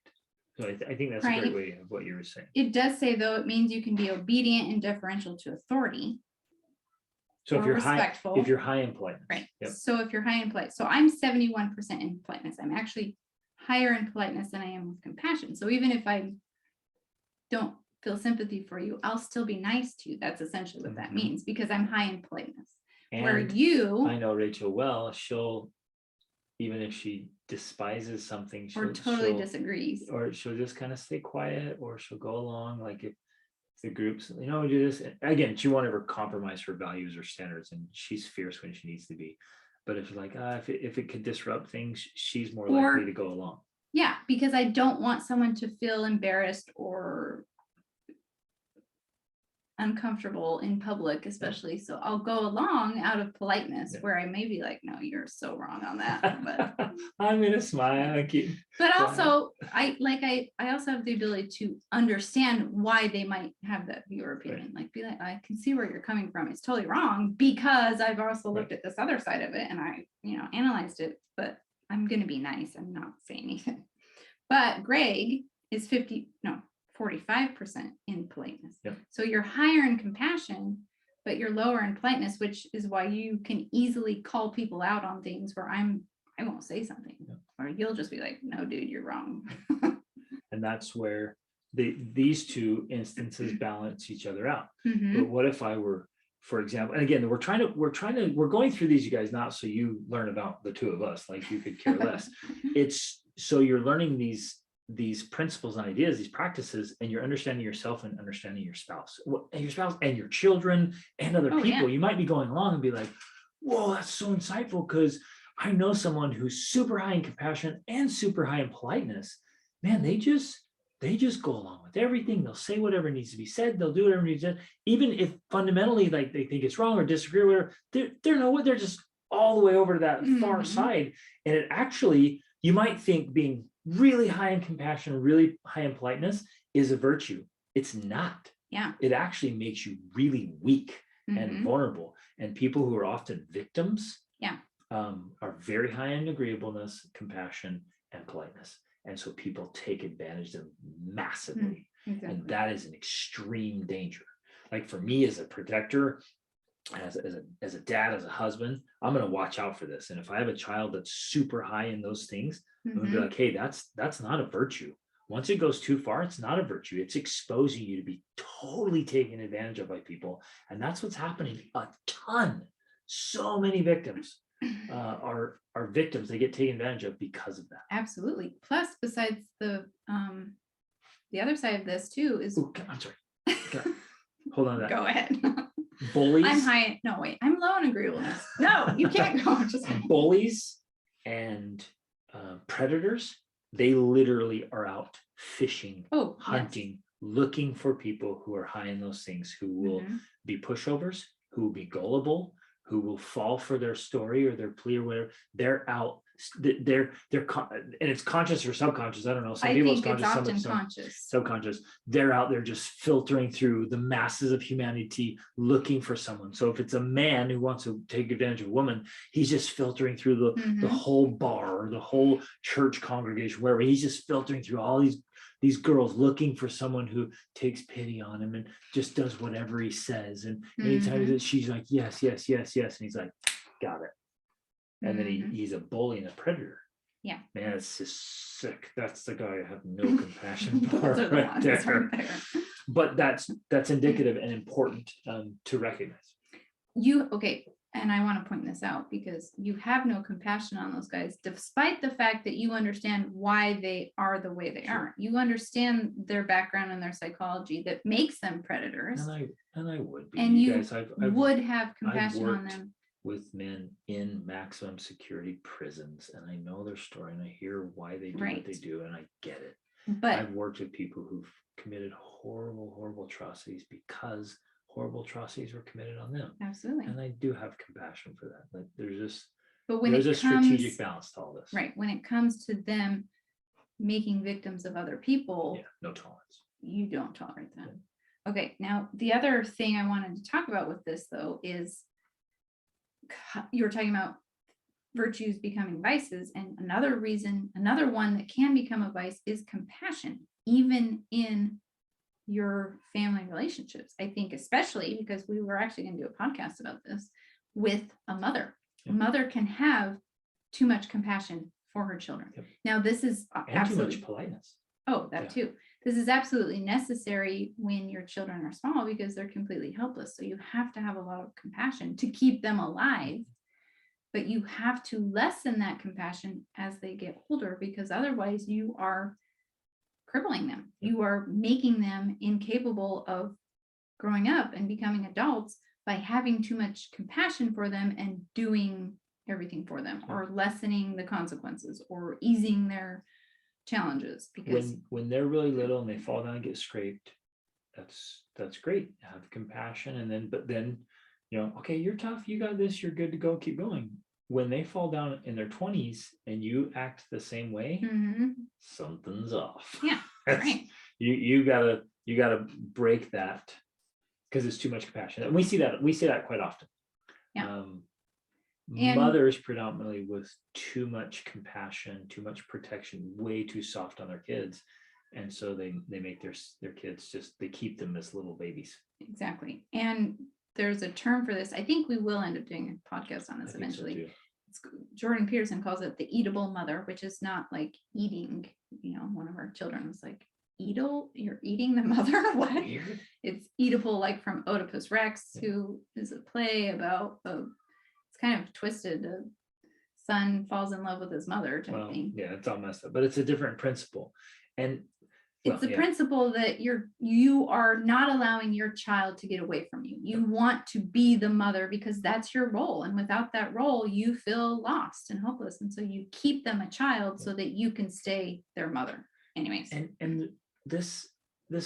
So I think that's a great way of what you were saying. It does say, though, it means you can be obedient and deferential to authority. So or respectful. if you're high in politeness. Right. Yep. So if you're high in politeness, so I'm 71% in politeness. I'm actually higher in politeness than I am with compassion. So even if I don't feel sympathy for you, I'll still be nice to you. That's essentially what that means, because I'm high in politeness. Where And you, I know Rachel well, she'll, even if she despises something, or totally disagrees, or she'll just kind of stay quiet, or she'll go along. Like if the groups, we do this. Again, she won't ever compromise her values or standards, and she's fierce when she needs to be. But if like, if it could disrupt things, she's more likely to go along. Yeah, because I don't want someone to feel embarrassed or uncomfortable in public, especially. So I'll go along out of politeness, where I may be like, no, you're so wrong on that. But I'm gonna smile. But also, I also have the ability to understand why they might have that view or opinion. Like, be like, I can see where you're coming from. It's totally wrong, because I've also looked at this other side of it, and I, analyzed it. But I'm gonna be nice and not say anything. But Greg is 45% in politeness. Yep. So you're higher in compassion, but you're lower in politeness, which is why you can easily call people out on things where I won't say something. Yep. Or you'll just be like, no, dude, you're wrong. And that's where these two instances balance each other out. Mm-hmm. But what if I were, for example, and again, we're going through these, you guys, not so you learn about the two of us, like you could care less. It's so you're learning these principles and ideas, these practices, and you're understanding yourself and understanding your spouse and your children and other people. Yeah. You might be going along and be like, whoa, that's so insightful, because I know someone who's super high in compassion and super high in politeness. Man, they just go along with everything. They'll say whatever needs to be said. They'll do whatever needs to be said, even if fundamentally, like, they think it's wrong or disagree with whatever. They're just all the way over to that far side. And it actually, you might think being really high in compassion, really high in politeness is a virtue. It's not. Yeah. It actually makes you really weak and vulnerable. And people who are often victims are very high in agreeableness, compassion, and politeness. And so people take advantage of them massively. Exactly. And that is an extreme danger. Like for me as a protector, as a dad, as a husband, I'm going to watch out for this. And if I have a child that's super high in those things, I'm going to be like, hey, that's not a virtue. Once it goes too far, it's not a virtue. It's exposing you to be totally taken advantage of by people. And that's what's happening a ton. So many victims are victims. They get taken advantage of because of that. Absolutely. Plus, besides the other side of this too is. Ooh, I'm sorry. Hold on to that. Go ahead. Bullies. I'm high. No, wait. I'm low in agreeableness. No, you can't go. Just bullies and predators. They literally are out fishing, hunting, looking for people who are high in those things, who will be pushovers, who will be gullible, who will fall for their story or their plea or whatever. They're out. They're and it's conscious or subconscious. I don't know. Some people it's often conscious. Subconscious. They're out there just filtering through the masses of humanity, looking for someone. So if it's a man who wants to take advantage of a woman, he's just filtering through the whole bar or the whole church congregation, wherever. He's just filtering through all these girls, looking for someone who takes pity on him and just does whatever he says. And anytime she's like, yes, yes, yes, yes, and he's like, got it. And then he's a bully and a predator. Yeah. Man, it's just sick. That's the guy I have no compassion for right there. But that's indicative and important to recognize. And I want to point this out, because you have no compassion on those guys, despite the fact that you understand why they are the way they are. You understand their background and their psychology that makes them predators. And I would be. And you guys, would have compassion on them. With men in maximum security prisons, and I know their story and I hear why they do what they do, and I get it. But I've worked with people who've committed horrible atrocities because horrible atrocities were committed on them. Absolutely. And I do have compassion for that. Like there's a strategic balance to all this. Right. When it comes to them making victims of other people, no tolerance. You don't tolerate that. Yeah. Okay. Now the other thing I wanted to talk about with this though is, you were talking about virtues becoming vices, and another one that can become a vice is compassion, even in your family relationships. I think especially because we were actually going to do a podcast about this with a mother. Yeah. A mother can have too much compassion for her children. Yep. Now, this is And absolutely too much politeness. Oh, that Yeah. too. This is absolutely necessary when your children are small because they're completely helpless. So you have to have a lot of compassion to keep them alive, but you have to lessen that compassion as they get older because otherwise you are crippling them. You are making them incapable of growing up and becoming adults by having too much compassion for them and doing everything for them, or lessening the consequences, or easing their challenges. Because when they're really little and they fall down and get scraped, that's great. Have compassion, and then okay, you're tough, you got this, you're good to go, keep going. When they fall down in their 20s and you act the same way, something's off. Yeah, right. You gotta break that because it's too much compassion, and we see that quite often. Yeah. And mothers predominantly with too much compassion, too much protection, way too soft on their kids, and so they make their kids they keep them as little babies. Exactly. And there's a term for this. I think we will end up doing a podcast on this eventually. Jordan Peterson calls it the eatable mother, which is not like eating. One of our children was like, you're eating the mother? What? Weird. It's eatable, like from Oedipus Rex, who is a play about it's kind of twisted. A son falls in love with his mother type thing. Yeah, it's all messed up, but it's a different principle. And it's the principle that you are not allowing your child to get away from you. You want to be the mother because that's your role. And without that role, you feel lost and hopeless. And so you keep them a child so that you can stay their mother. Anyways. And this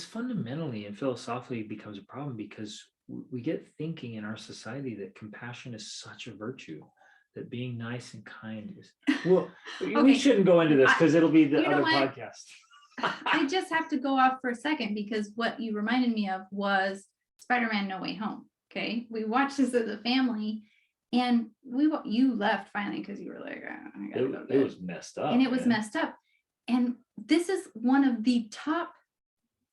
fundamentally and philosophically becomes a problem because we get thinking in our society that compassion is such a virtue, that being nice and kind is, we shouldn't go into this because it'll be the other podcast. I just have to go off for a second because what you reminded me of was Spider-Man No Way Home. Okay. We watched this as a family and you left finally because you were like, I gotta go. It was messed up. And it was messed up. And this is one of the top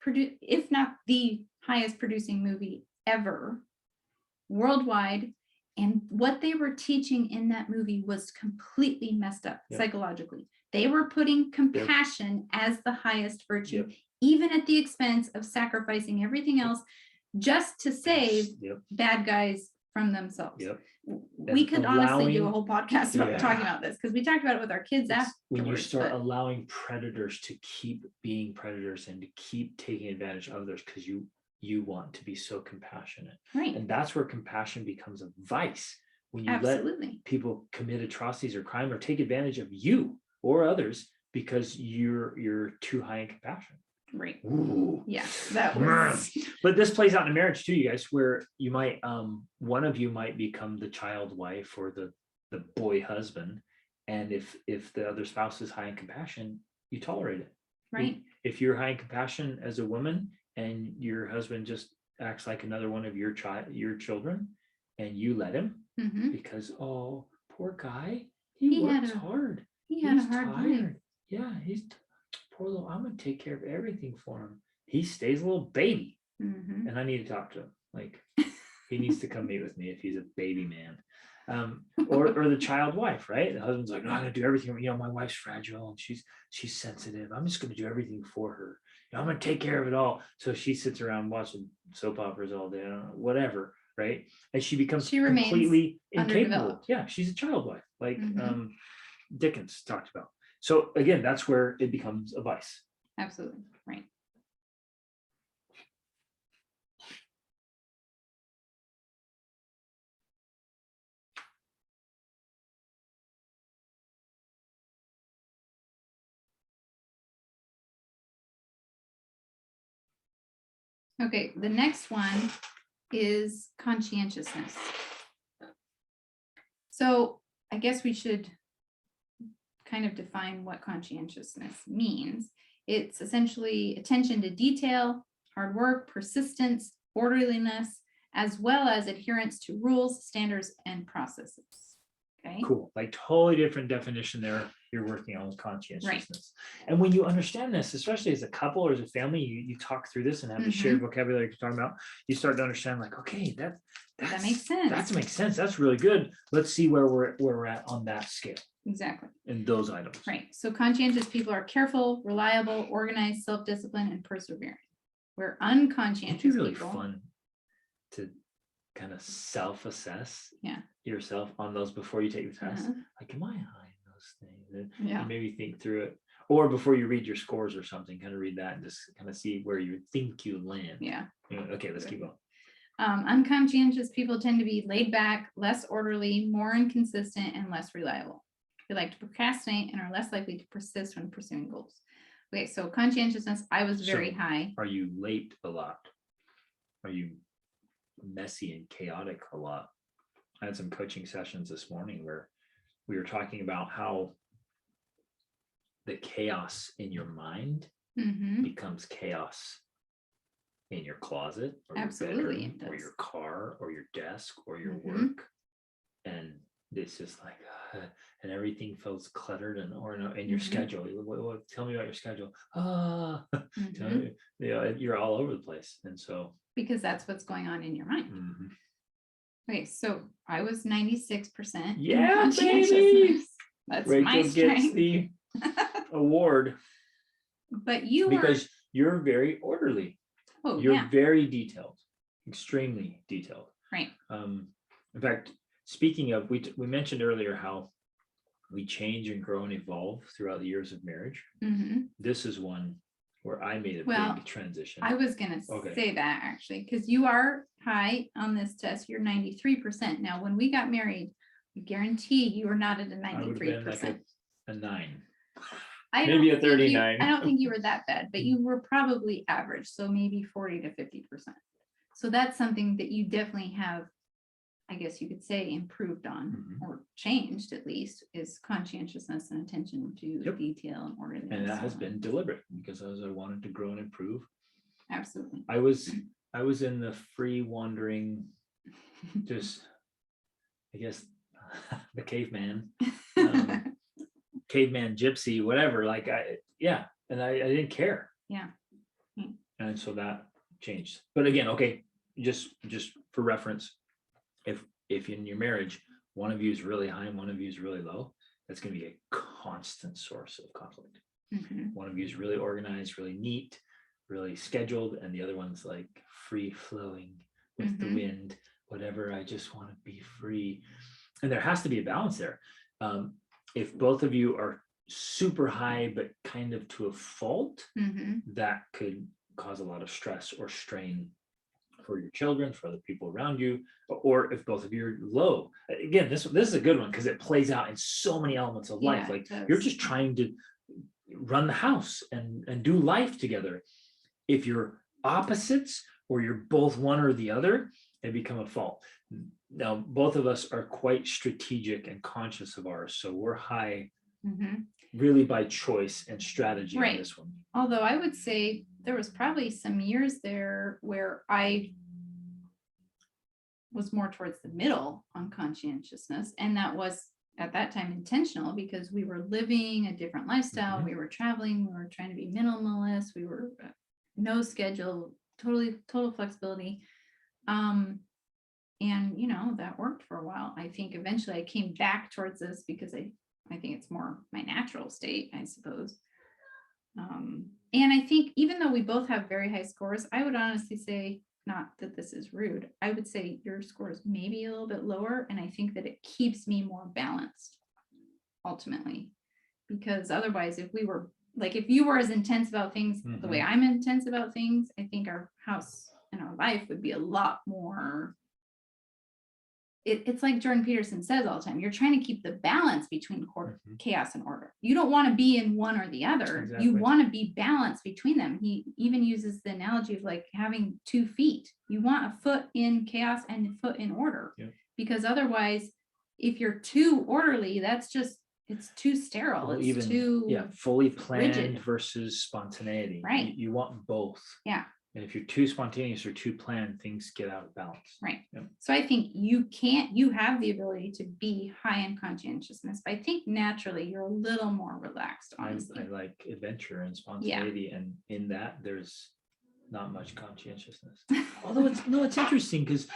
if not the highest producing movie ever worldwide. And what they were teaching in that movie was completely messed up psychologically. They were putting compassion as the highest virtue, even at the expense of sacrificing everything else just to save bad guys from themselves. We could honestly do a whole podcast about talking about this because we talked about it with our kids afterwards. When you start allowing predators to keep being predators and to keep taking advantage of others because you want to be so compassionate. Right. And that's where compassion becomes a vice. When you let people commit atrocities or crime or take advantage of you or others because you're too high in compassion. Right. Ooh. Yeah. That was. But this plays out in a marriage too, you guys, where you might one of you might become the child wife or the boy husband. And if the other spouse is high in compassion, you tolerate it. Right. If you're high in compassion as a woman and your husband just acts like another one of your children and you let him because poor guy, he works hard. He's had a hard life. Yeah, he's poor little, I'm gonna take care of everything for him. He stays a little baby. And I need to talk to him. Like he needs to come meet with me if he's a baby man. Or the child wife, right? The husband's like, no, I'm gonna do everything. My wife's fragile and she's sensitive. I'm just gonna do everything for her. I'm gonna take care of it all. So she sits around watching soap operas all day, whatever, right? And she becomes completely incapable. Yeah, she's a child wife, like Dickens talked about. So again, that's where it becomes a vice. Absolutely, right. Okay, the next one is conscientiousness. So I guess we should kind of define what conscientiousness means. It's essentially attention to detail, hard work, persistence, orderliness, as well as adherence to rules, standards, and processes. Okay. Cool. Like totally different definition there you're working on conscientiousness. And when you understand this, especially as a couple or as a family, you talk through this and have the shared vocabulary you're talking about, you start to understand like, okay, that makes sense. That makes sense. That's really good. Let's see where we're at on that scale. Exactly. In those items. Right. So conscientious people are careful, reliable, organized, self-disciplined, and persevering. Where unconscientious It's really people, fun to kind of self-assess yeah, yourself on those before you take the test. Like, am I high in those things? Yeah. And maybe think through it. Or before you read your scores or something, kind of read that and just kind of see where you think you land. Yeah. Okay, let's keep going. Unconscientious people tend to be laid back, less orderly, more inconsistent, and less reliable. They like to procrastinate and are less likely to persist when pursuing goals. Okay, so conscientiousness, I was very high. Are you late a lot? Are you messy and chaotic a lot? I had some coaching sessions this morning where we were talking about how the chaos in your mind becomes chaos in your closet or your bedroom or your car or your desk or your work. And it's just like, and everything feels cluttered and or in your schedule. Tell me about your schedule. You're all over the place. And so because that's what's going on in your mind. Okay, so I was 96%. Yeah, baby. That's Rachel my strength. gets the award. But you because you're very orderly. Oh, you're very detailed, extremely detailed. Right. In fact, speaking of, we mentioned earlier how we change and grow and evolve throughout the years of marriage. This is one where I made a big transition. I was going to say that actually, because you are high on this test. You're 93%. Now, when we got married, I guarantee you were not at a 93%. I would have been like a 9. Maybe a 39. I don't think you were that bad, but you were probably average. So maybe 40 to 50%. So that's something that you definitely have, I guess you could say, improved on or changed at least, is conscientiousness and attention to detail and orderliness. And that has been deliberate because as I wanted to grow and improve. Absolutely. I was in the free wandering, just, I guess, the caveman. Caveman, gypsy, whatever, like I didn't care. And so that changed. But again, okay, just for reference, if in your marriage one of you is really high and one of you is really low, that's going to be a constant source of conflict. One of you is really organized, really neat, really scheduled, and the other one's like free flowing with the wind, whatever, I just want to be free. And there has to be a balance there. If both of you are super high, but kind of to a fault, that could cause a lot of stress or strain for your children, for other people around you, or if both of you are low. Again, this is a good one because it plays out in so many elements of life. Like you're just trying to run the house and do life together. If you're opposites or you're both one or the other, they become a fault. Now, both of us are quite strategic and conscious of ours. So we're high really by choice and strategy on this one. Although I would say there was probably some years there where I was more towards the middle on conscientiousness. And that was at that time intentional because we were living a different lifestyle. We were traveling. We were trying to be minimalist. We were no schedule, total flexibility. And, that worked for a while. I think eventually I came back towards this because I think it's more my natural state, I suppose. And I think even though we both have very high scores, I would honestly say, not that this is rude, I would say your score is maybe a little bit lower. And I think that it keeps me more balanced ultimately, because otherwise, if you were as intense about things the way I'm intense about things, I think our house and our life would be a lot more. It's like Jordan Peterson says all the time, you're trying to keep the balance between chaos and order. You don't want to be in one or the other. Exactly. You want to be balanced between them. He even uses the analogy of like having 2 feet. You want a foot in chaos and a foot in order, because otherwise, if you're too orderly, it's too sterile. Well, it's too fully planned rigid versus spontaneity. Right. You want both. Yeah. And if you're too spontaneous or too planned, things get out of balance. Right. Yep. So I think you have the ability to be high in conscientiousness, but I think naturally you're a little more relaxed, honestly. I like adventure and spontaneity, and in that there's not much conscientiousness. Although it's interesting because,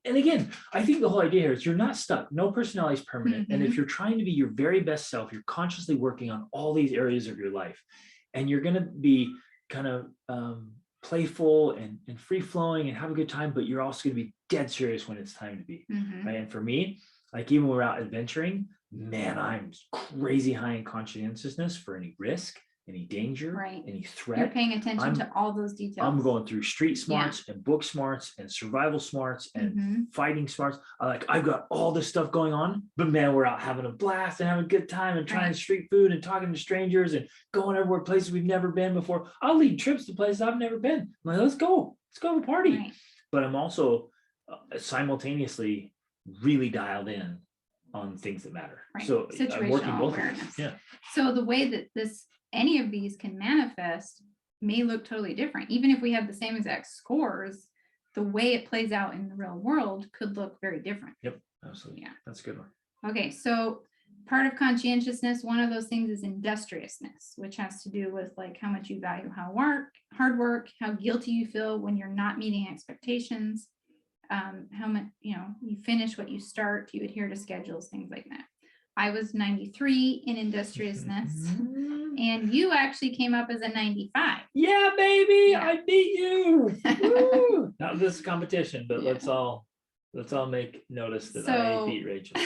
and again, I think the whole idea here is you're not stuck. No personality is permanent. And if you're trying to be your very best self, you're consciously working on all these areas of your life, and you're going to be kind of playful and free flowing and have a good time, but you're also going to be dead serious when it's time to be. Right. And for me, like even when we're out adventuring, man, I'm crazy high in conscientiousness for any risk, any danger, any threat. You're paying attention to all those details. I'm going through street smarts and book smarts and survival smarts and fighting smarts. I've got all this stuff going on, but man, we're out having a blast and having a good time and trying street food and talking to strangers and going everywhere, places we've never been before. I'll lead trips to places I've never been. I'm like, let's go have a party. Right. But I'm also simultaneously really dialed in on things that matter. Right. So I'm working both awareness. Yeah. So the way that any of these can manifest may look totally different. Even if we have the same exact scores, the way it plays out in the real world could look very different. Yep, absolutely. Yeah, that's a good one. Okay, so part of conscientiousness, one of those things is industriousness, which has to do with like how much you value hard work, how guilty you feel when you're not meeting expectations, how much, you finish what you start, you adhere to schedules, things like that. I was 93 in industriousness, and you actually came up as a 95. Yeah, baby, yeah. I beat you. Woo! Not this competition, but let's all make notice that I beat Rachel.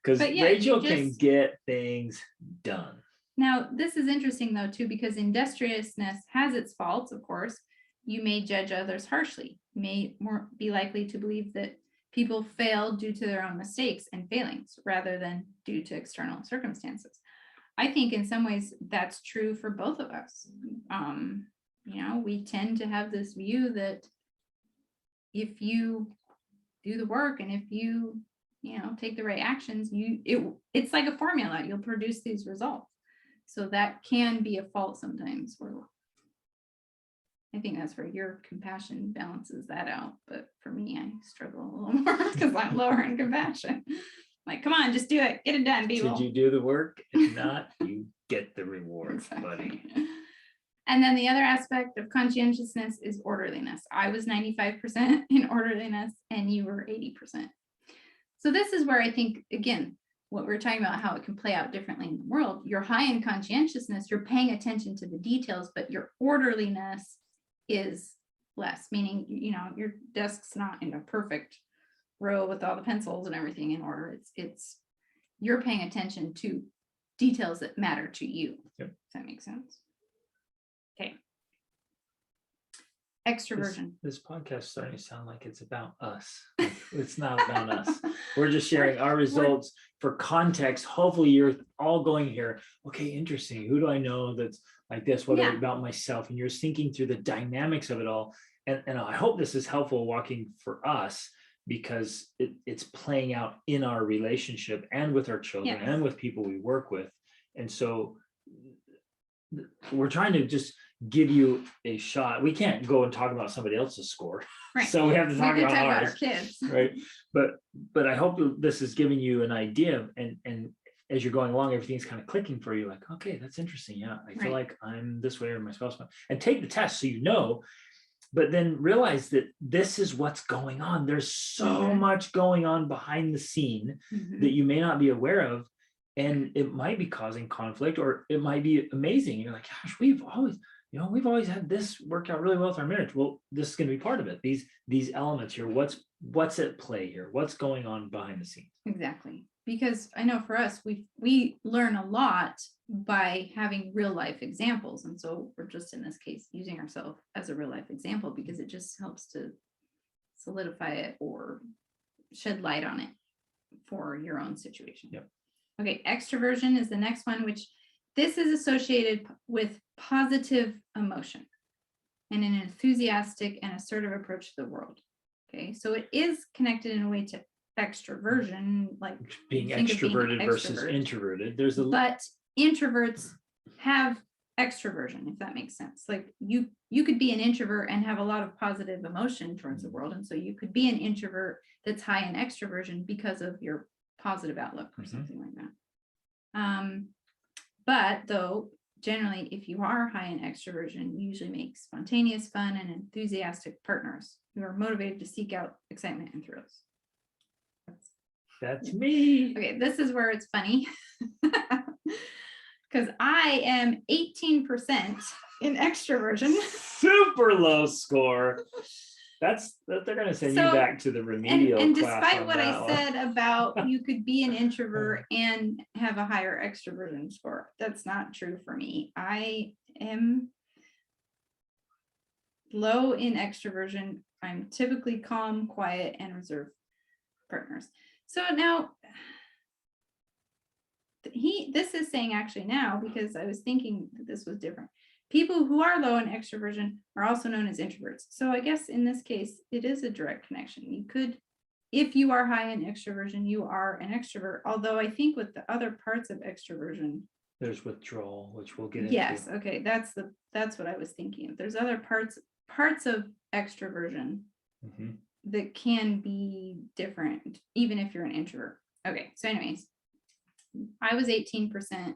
Because Rachel can get things done. Now, this is interesting though too, because industriousness has its faults, of course. You may judge others harshly. You may be likely to believe that people fail due to their own mistakes and failings rather than due to external circumstances. I think in some ways that's true for both of us. We tend to have this view that if you do the work and if you take the right actions, it's like a formula, you'll produce these results. So that can be a fault sometimes, where I think that's where your compassion balances that out. But for me, I struggle a little more because I'm lower in compassion. Like, come on, just do it. Get it done, people. Did you do the work? If not, you get the reward, buddy. And then the other aspect of conscientiousness is orderliness. I was 95% in orderliness and you were 80%. So this is where I think, again, what we're talking about, how it can play out differently in the world. You're high in conscientiousness, you're paying attention to the details, but your orderliness is less, meaning, your desk's not in a perfect row with all the pencils and everything in order. It's you're paying attention to details that matter to you. Yep. Does that make sense? Okay. Extroversion. This podcast is starting to sound like it's about us. It's not about us. We're just sharing our results for context. Hopefully you're all going here. Okay, interesting. Who do I know that's like this? What about myself? And you're thinking through the dynamics of it all. And I hope this is helpful walking for us, because it's playing out in our relationship and with our children and with people we work with. And so we're trying to just give you a shot. We can't go and talk about somebody else's score. Right. So we have to talk about ours. Kids. Right. But I hope this is giving you an idea, and as you're going along, everything's kind of clicking for you, like, okay, that's interesting. Yeah, I feel like I'm this way or my spouse. And take the test so but then realize that this is what's going on. There's so much going on behind the scene that you may not be aware of. And it might be causing conflict, or it might be amazing. You're like, gosh, we've always had this work out really well with our marriage. Well, this is going to be part of it. These elements here, what's at play here? What's going on behind the scenes? Exactly. Because I know for us, we learn a lot by having real life examples. And so we're just in this case using ourselves as a real life example, because it just helps to solidify it or shed light on it for your own situation. Yep. Okay, extroversion is the next one, which this is associated with positive emotion and an enthusiastic and assertive approach to the world. Okay, so it is connected in a way to extroversion, like being extroverted versus introverted. But introverts have extroversion, if that makes sense. Like you could be an introvert and have a lot of positive emotion towards the world. And so you could be an introvert that's high in extroversion because of your positive outlook or something like that. But though, generally, if you are high in extroversion, you usually make spontaneous, fun, and enthusiastic partners who are motivated to seek out excitement and thrills. That's me. Okay, this is where it's funny. Because I am 18% in extroversion. Super low score. They're gonna send you back to the remedial and class. despite what I one. said about you could be an introvert and have a higher extroversion score, that's not true for me. I am low in extroversion. I'm typically calm, quiet, and reserved partners. So now this is saying actually now, because I was thinking that this was different. People who are low in extroversion are also known as introverts. So I guess in this case, it is a direct connection. You could, if you are high in extroversion, you are an extrovert. Although I think with the other parts of extroversion, there's withdrawal, which we'll get into. Yes, okay, that's what I was thinking. There's other parts of extroversion that can be different, even if you're an introvert. Okay, so anyways, I was 18%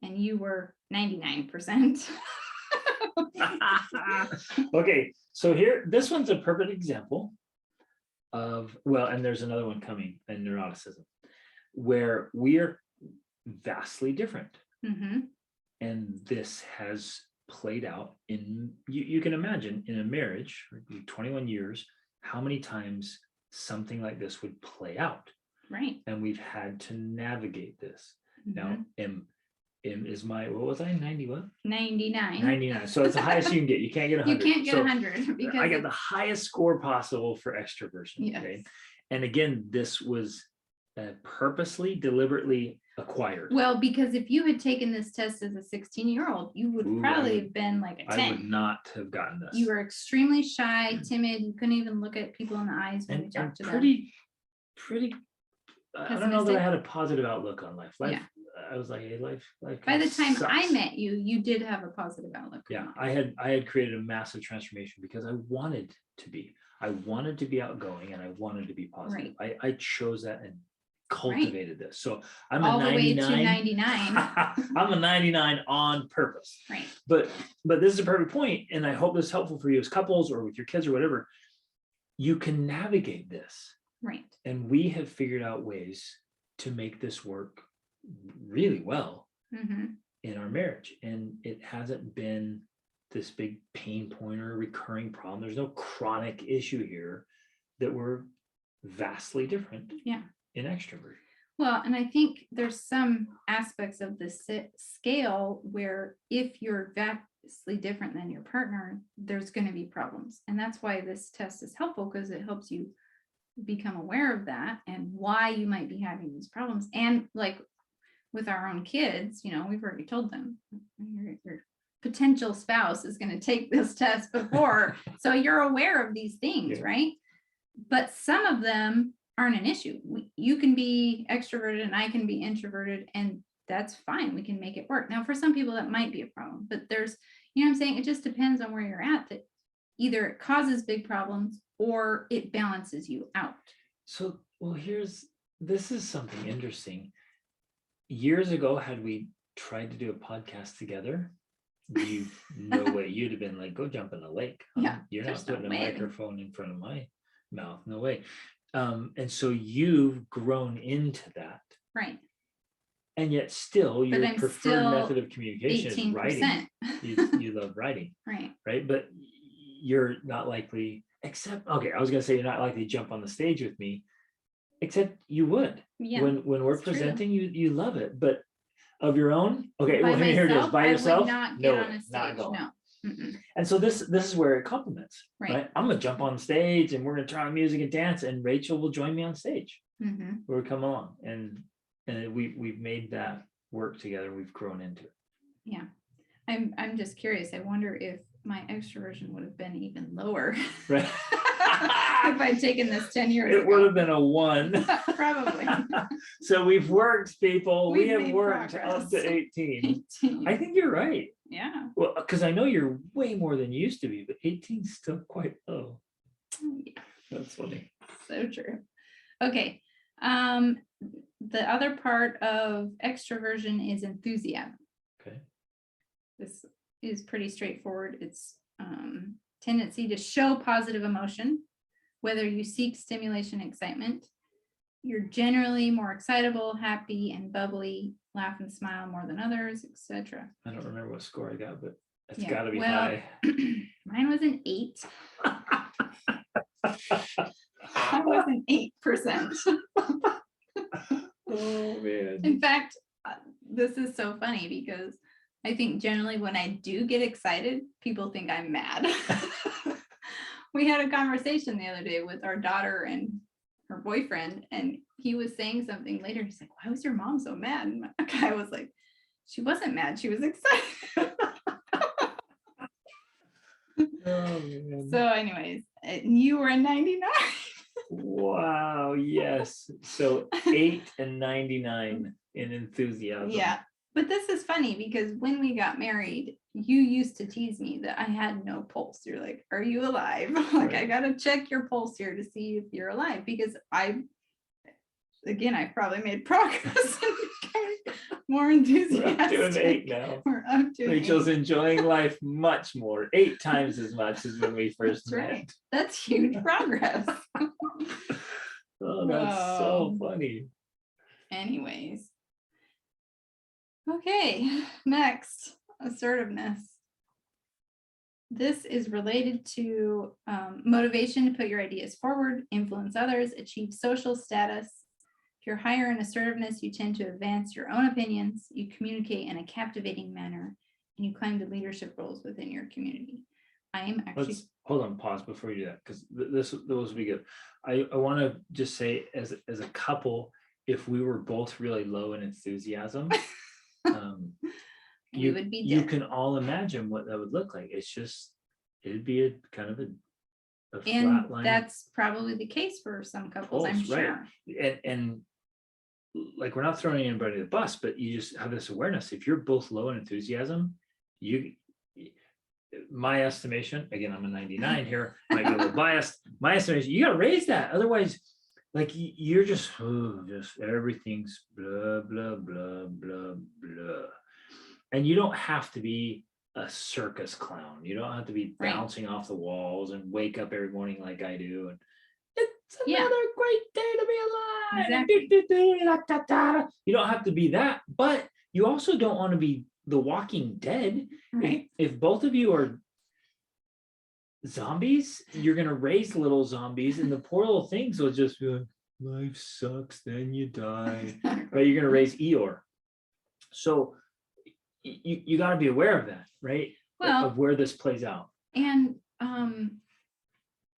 and you were 99%. Okay, so here, this one's a perfect example of, well, and there's another one coming in Neuroticism, where we are vastly different. And this has played out in, you can imagine in a marriage, 21 years, how many times something like this would play out. Right. And we've had to navigate this. Now, is my, what was I, 90 what? 99. 99. So it's the highest you can get. You can't get 100. You can't get 100 because I got the highest score possible for extroversion. Yes. Okay. And again, this was purposely, deliberately acquired. Well, because if you had taken this test as a 16-year-old, you would probably have been like a 10. I would not have gotten this. You were extremely shy, timid. You couldn't even look at people in the eyes when you talked to them. Pretty. I don't know that I had a positive outlook on life. I was like, hey, life. By the time sucks. I met you, you did have a positive outlook. Yeah, I had created a massive transformation because I wanted to be. I wanted to be outgoing and I wanted to be positive. Right. I chose that and cultivated this. So I'm all a 99. The way to 99. I'm a 99 on purpose. Right. But this is a perfect point, and I hope this is helpful for you as couples or with your kids or whatever. You can navigate this. Right. And we have figured out ways to make this work really well in our marriage. And it hasn't been this big pain point or recurring problem. There's no chronic issue here that we're vastly different in extroversion. Well, and I think there's some aspects of the scale where if you're vastly different than your partner, there's going to be problems. And that's why this test is helpful, because it helps you become aware of that and why you might be having these problems. And like with our own kids, we've already told them your potential spouse is going to take this test before. So you're aware of these things, right? But some of them aren't an issue. You can be extroverted and I can be introverted, and that's fine. We can make it work. Now, for some people that might be a problem, but there's, what I'm saying? It just depends on where you're at, that either it causes big problems or it balances you out. So, well, this is something interesting. Years ago, had we tried to do a podcast together, no way, you'd have been like, go jump in the lake. You're not putting a microphone in front of my mouth. No way. And so you've grown into that. Right. And yet still your preferred method of communication 18%. Is writing. You love writing. Right. But you're not likely, I was going to say you're not likely to jump on the stage with me, except you would. Yeah, when we're presenting, you love it. But of your own, okay, well, here it is. By yourself, not get on a stage. Not going. No. And so this is where it complements, right? I'm gonna jump on stage and we're gonna turn on music and dance, and Rachel will join me on stage. We'll come along, and we've made that work together. We've grown into it. Yeah, I'm just curious. I wonder if my extroversion would have been even lower. Right. If I'd taken this 10 years ago. It would have been a 1. Probably. So we've worked, people. We have worked progress. up to 18. I think you're right. Yeah. Well, because I know you're way more than you used to be, but 18 is still quite low. Yeah. That's funny. So true. Okay. The other part of extroversion is enthusiasm. Okay. This is pretty straightforward. It's tendency to show positive emotion, whether you seek stimulation, excitement. You're generally more excitable, happy, and bubbly, laugh and smile more than others, etc. I don't remember what score I got, but it's Yeah, got to be well, high. Mine was an 8. I was an 8%. Oh man. In fact, this is so funny because I think generally when I do get excited, people think I'm mad. We had a conversation the other day with our daughter and her boyfriend, and he was saying something later. He's like, "Why was your mom so mad?" And my guy was like, "She wasn't mad. She was excited." Oh, man. So anyways, you were a 99. Wow, yes. So 8 and 99 in enthusiasm. Yeah. But this is funny because when we got married, you used to tease me that I had no pulse. You're like, "Are you alive?" Like, I got to check your pulse here to see if you're alive, because I've probably made progress and become more We're enthusiastic. up to an 8 now. We're up to an Rachel's 8. enjoying life much more, 8 times as much as when we first That's met. right. That's huge progress. Oh, that's so funny. Anyways. Okay, next, assertiveness. This is related to motivation to put your ideas forward, influence others, achieve social status. If you're higher in assertiveness, you tend to advance your own opinions, you communicate in a captivating manner, and you climb to leadership roles within your community. I am actually... Let's hold on, pause before you do that, because those will be good. I want to just say, as a couple, if we were both really low in enthusiasm, we would be dead. you can all imagine what that would look like. It's just, it'd be a kind of a and flat line. That's probably the case for some couples, I'm sure. Right. And like, we're not throwing anybody to the bus, but you just have this awareness. If you're both low in enthusiasm, my estimation, again, I'm a 99 here, might be a little biased. My estimation, you got to raise that. Otherwise, like, you're just everything's blah, blah, blah, blah, blah. And you don't have to be a circus clown. You don't have to be bouncing off the walls and wake up every morning like I do. And it's another great day to be alive. Exactly. You don't have to be that, but you also don't want to be the Walking Dead. Right. If both of you are zombies, you're gonna raise little zombies, and the poor little things will just be like, "Life sucks, then you die." Right? You're gonna raise Eeyore. So you got to be aware of that, right? Well, of where this plays out. And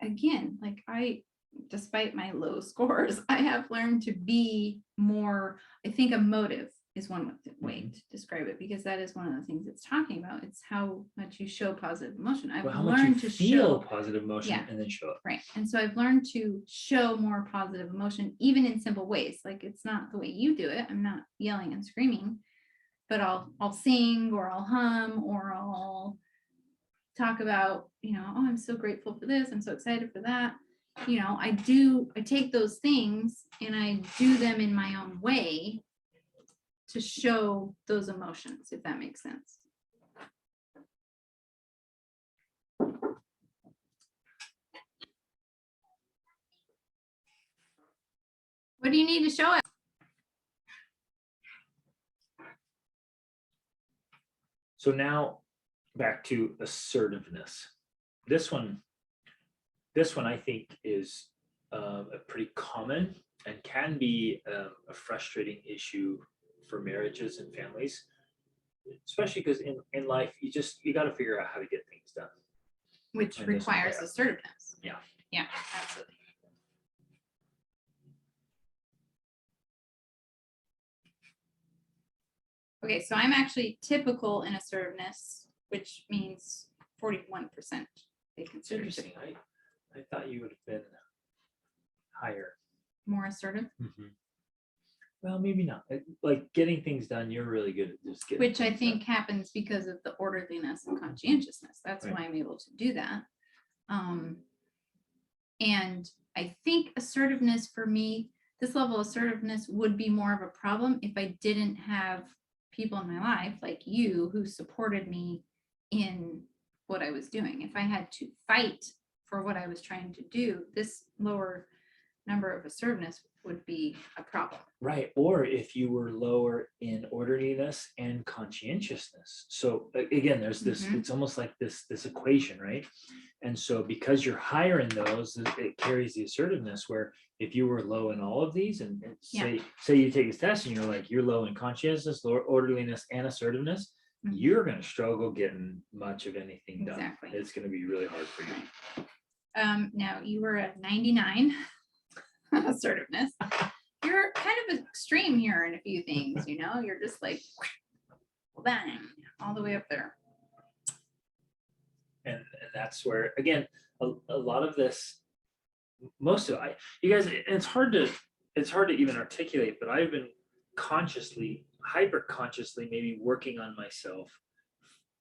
again, like, despite my low scores, I have learned to be more, I think emotive is one way to describe it, because that is one of the things it's talking about. It's how much you show positive emotion. I've learned to feel positive emotion and then show it. Right. And so I've learned to show more positive emotion, even in simple ways. Like, it's not the way you do it. I'm not yelling and screaming, but I'll sing, or I'll hum, or I'll talk about, oh, I'm so grateful for this. I'm so excited for that. I take those things and I do them in my own way to show those emotions, if that makes sense. What do you need to show it? So now back to assertiveness. This one I think is a pretty common and can be a frustrating issue for marriages and families, especially because in life you got to figure out how to get things done, which requires assertiveness. Yeah, absolutely. Okay, so I'm actually typical in assertiveness, which means 41%. It's interesting. I thought you would have been higher. More assertive. Mm-hmm. well, maybe not. Like getting things done, you're really good at just getting. Which I things think done. happens because of the orderliness and conscientiousness. That's Right. why I'm able to do that. And I think assertiveness for me, this level of assertiveness would be more of a problem if I didn't have people in my life like you who supported me in what I was doing. If I had to fight for what I was trying to do, this lower number of assertiveness would be a problem. Right. Or if you were lower in orderliness and conscientiousness. So again, there's this, it's almost like this equation, right? And so because you're higher in those, it carries the assertiveness, where if you were low in all of these and say you take this test and you're like, you're low in conscientiousness, lower orderliness and assertiveness, you're going to struggle getting much of anything done. Exactly. It's going to be really hard for you. Now you were at 99 assertiveness. You're kind of extreme here in a few things, you know, you're just like bang all the way up there. And that's where, again, a lot of this, most of it, you guys, it's hard to even articulate, but I've been consciously, hyper consciously, maybe working on myself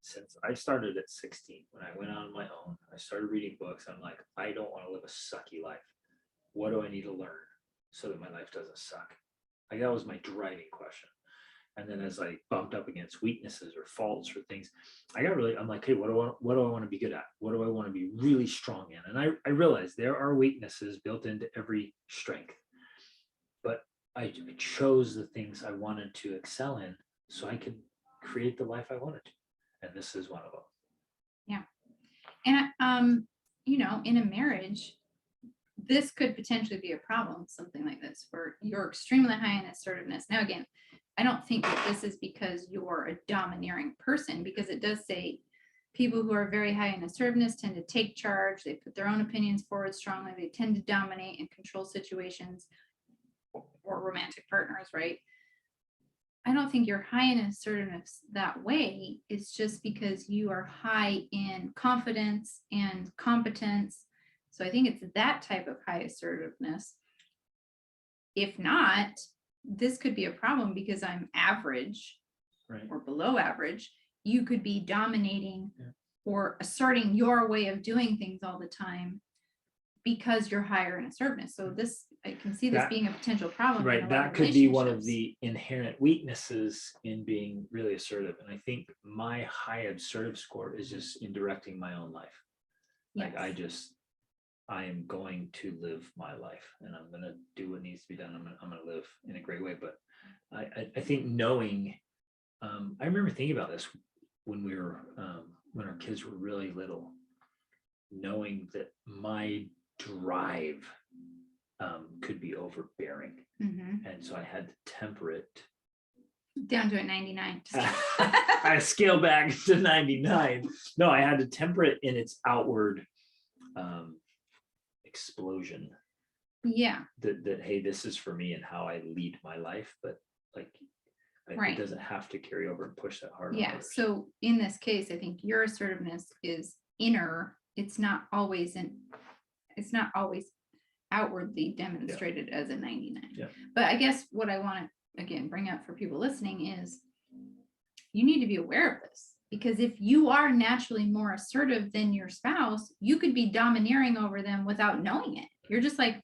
since I started at 16. When I went on my own, I started reading books. I'm like, I don't want to live a sucky life. What do I need to learn so that my life doesn't suck? Like, that was my driving question. And then as I bumped up against weaknesses or faults or things, I'm like, hey, what do I want to be good at? What do I want to be really strong in? And I realized there are weaknesses built into every strength, but I chose the things I wanted to excel in so I could create the life I wanted to. And this is one of them. Yeah. And, you know, in a marriage, this could potentially be a problem, something like this, where you're extremely high in assertiveness. Now, again, I don't think that this is because you're a domineering person, because it does say people who are very high in assertiveness tend to take charge. They put their own opinions forward strongly. They tend to dominate and control situations, or romantic partners, right? I don't think you're high in assertiveness that way. It's just because you are high in confidence and competence. So I think it's that type of high assertiveness. If not, this could be a problem because I'm average, right, or below average. You could be dominating or asserting your way of doing things all the time because you're higher in assertiveness. So this, I can see this being a potential problem. Right. That could be one of the inherent weaknesses in being really assertive. And I think my high assertive score is just in directing my own life. Like, I am going to live my life and I'm going to do what needs to be done. I'm going to live in a great way. But I think knowing, I remember thinking about this when we were, when our kids were really little, knowing that my drive could be overbearing. And so I had to temper it down to a 99. I scaled back to 99. No, I had to temper it in its outward explosion. Yeah. That hey, this is for me and how I lead my life, but like it doesn't have to carry over and push that hard. Yeah. So in this case, I think your assertiveness is inner. It's not always outwardly demonstrated as a 99. Yeah. But I guess what I want to again bring up for people listening is you need to be aware of this, because if you are naturally more assertive than your spouse, you could be domineering over them without knowing it. You're just like,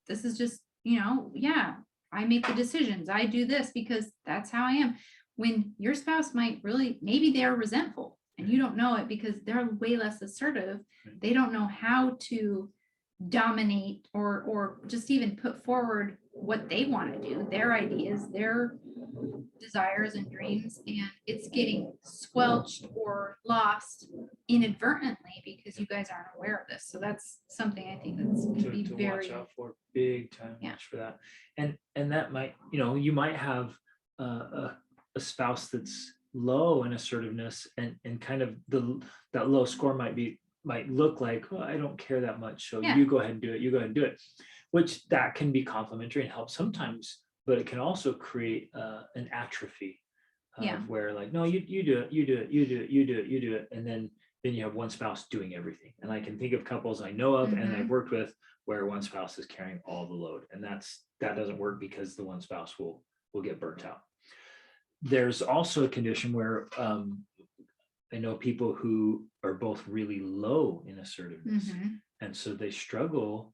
this is just, you know, yeah, I make the decisions. I do this because that's how I am. When your spouse might really, maybe they're resentful and you don't know it because they're way less assertive. They don't know how to dominate or just even put forward what they want to do, their ideas, their desires and dreams, and it's getting squelched or lost inadvertently because you guys aren't aware of this. So that's something I think that's going to be very watch out for, big time. Watch for that. And that might, you know, you might have a spouse that's low in assertiveness and kind of that low score might look like, well, I don't care that much, so you go ahead and do it, you go ahead and do it, which that can be complementary and help sometimes, but it can also create an atrophy of where like, no, you do it, you do it, you do it, you do it, you do it, and then then you have one spouse doing everything. And I can think of couples I know of and I've worked with where one spouse is carrying all the load, and that doesn't work because the one spouse will get burnt out. There's also a condition where I know people who are both really low in assertiveness, and so they struggle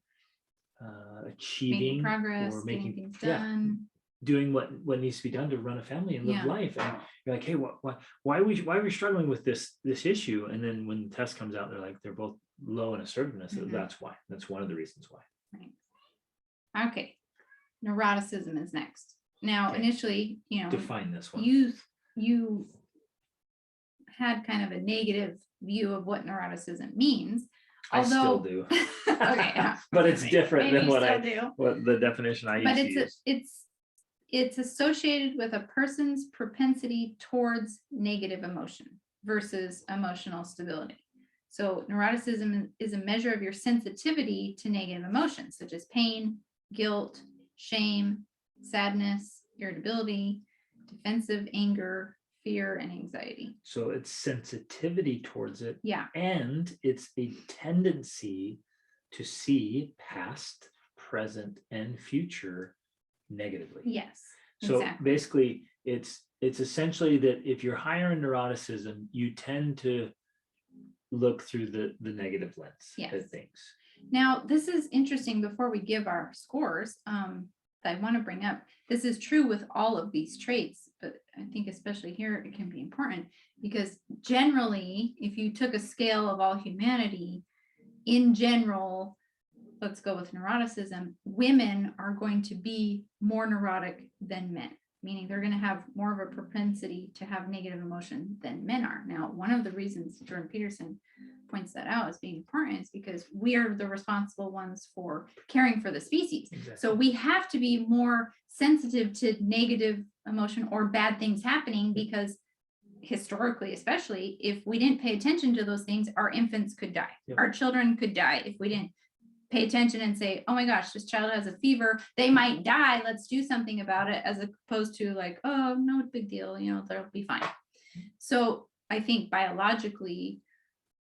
achieving making progress, or getting making things done. doing what needs to be done to run a family and live life. And you're like, hey, why are we struggling with this issue? And then when the test comes out, they're both low in assertiveness. That's why. That's one of the reasons why. Right. Okay. Neuroticism is next. Now, initially, define this one. You had kind of a negative view of what neuroticism means. I still do. Okay, but it's different than what the definition I used to use. It's associated with a person's propensity towards negative emotion versus emotional stability. So neuroticism is a measure of your sensitivity to negative emotions, such as pain, guilt, shame, sadness, irritability, defensive anger, fear, and anxiety. So it's sensitivity towards it. Yeah. And it's a tendency to see past, present, and future negatively. Yes. So exactly. basically it's essentially that if you're higher in neuroticism, you tend to look through the negative lens at things. Now, this is interesting. Before we give our scores, that I want to bring up, this is true with all of these traits, but I think especially here it can be important because generally, if you took a scale of all humanity, in general, let's go with neuroticism, women are going to be more neurotic than men, meaning they're going to have more of a propensity to have negative emotion than men are. Now, one of the reasons Jordan Peterson points that out as being important is because we are the responsible ones for caring for the species. Exactly. So we have to be more sensitive to negative emotion or bad things happening because historically, especially if we didn't pay attention to those things, our infants could die. Our children could die if we didn't pay attention and say, oh my gosh, this child has a fever, they might die, let's do something about it, as opposed to like, oh, no big deal, they'll be fine. So I think biologically,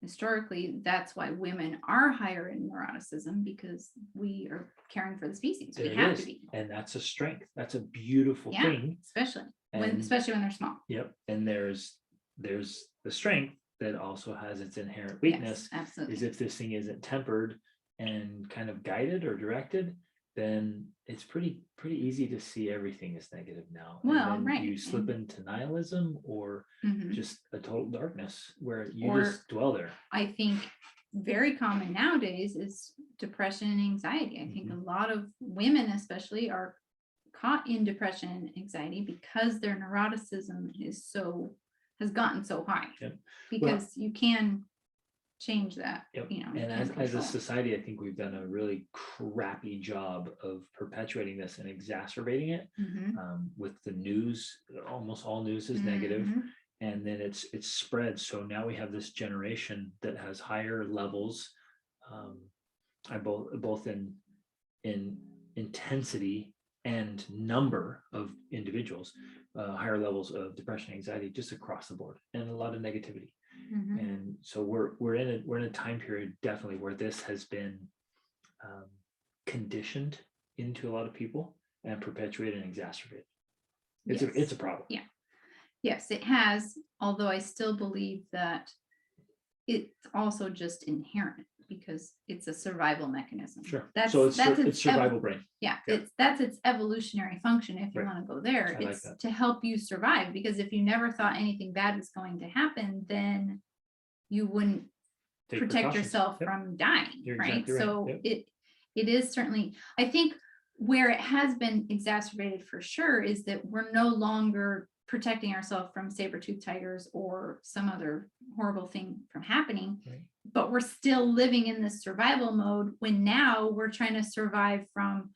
historically, that's why women are higher in neuroticism, because we are caring for the species. We have to be. And that's a strength. That's a beautiful thing. Especially when they're small. Yep. And there's the strength that also has its inherent weakness. Yes, absolutely. Is if this thing isn't tempered and kind of guided or directed, then it's pretty easy to see everything as negative now. Well, and right. You slip into nihilism or just a total darkness where you just dwell there. I think very common nowadays is depression and anxiety. I think a lot of women especially are caught in depression and anxiety because their neuroticism has gotten so high. Because you can change that. And as a society, I think we've done a really crappy job of perpetuating this and exacerbating it. With the news, almost all news is negative, and then it's spread. So now we have this generation that has higher levels, both in intensity and number of individuals, higher levels of depression, anxiety, just across the board, and a lot of negativity. And so we're in a time period definitely where this has been conditioned into a lot of people and perpetuated and exacerbated. It's a problem. Yeah. Yes, it has. Although I still believe that it's also just inherent because it's a survival mechanism. Sure. That's it's survival brain. That's its evolutionary function. If you want to go there, it's to help you survive. Because if you never thought anything bad was going to happen, then you wouldn't protect yourself from dying. Right. Exactly so it is certainly. I think where it has been exacerbated for sure is that we're no longer protecting ourselves from saber-toothed tigers or some other horrible thing from happening, but we're still living in this survival mode when now we're trying to survive from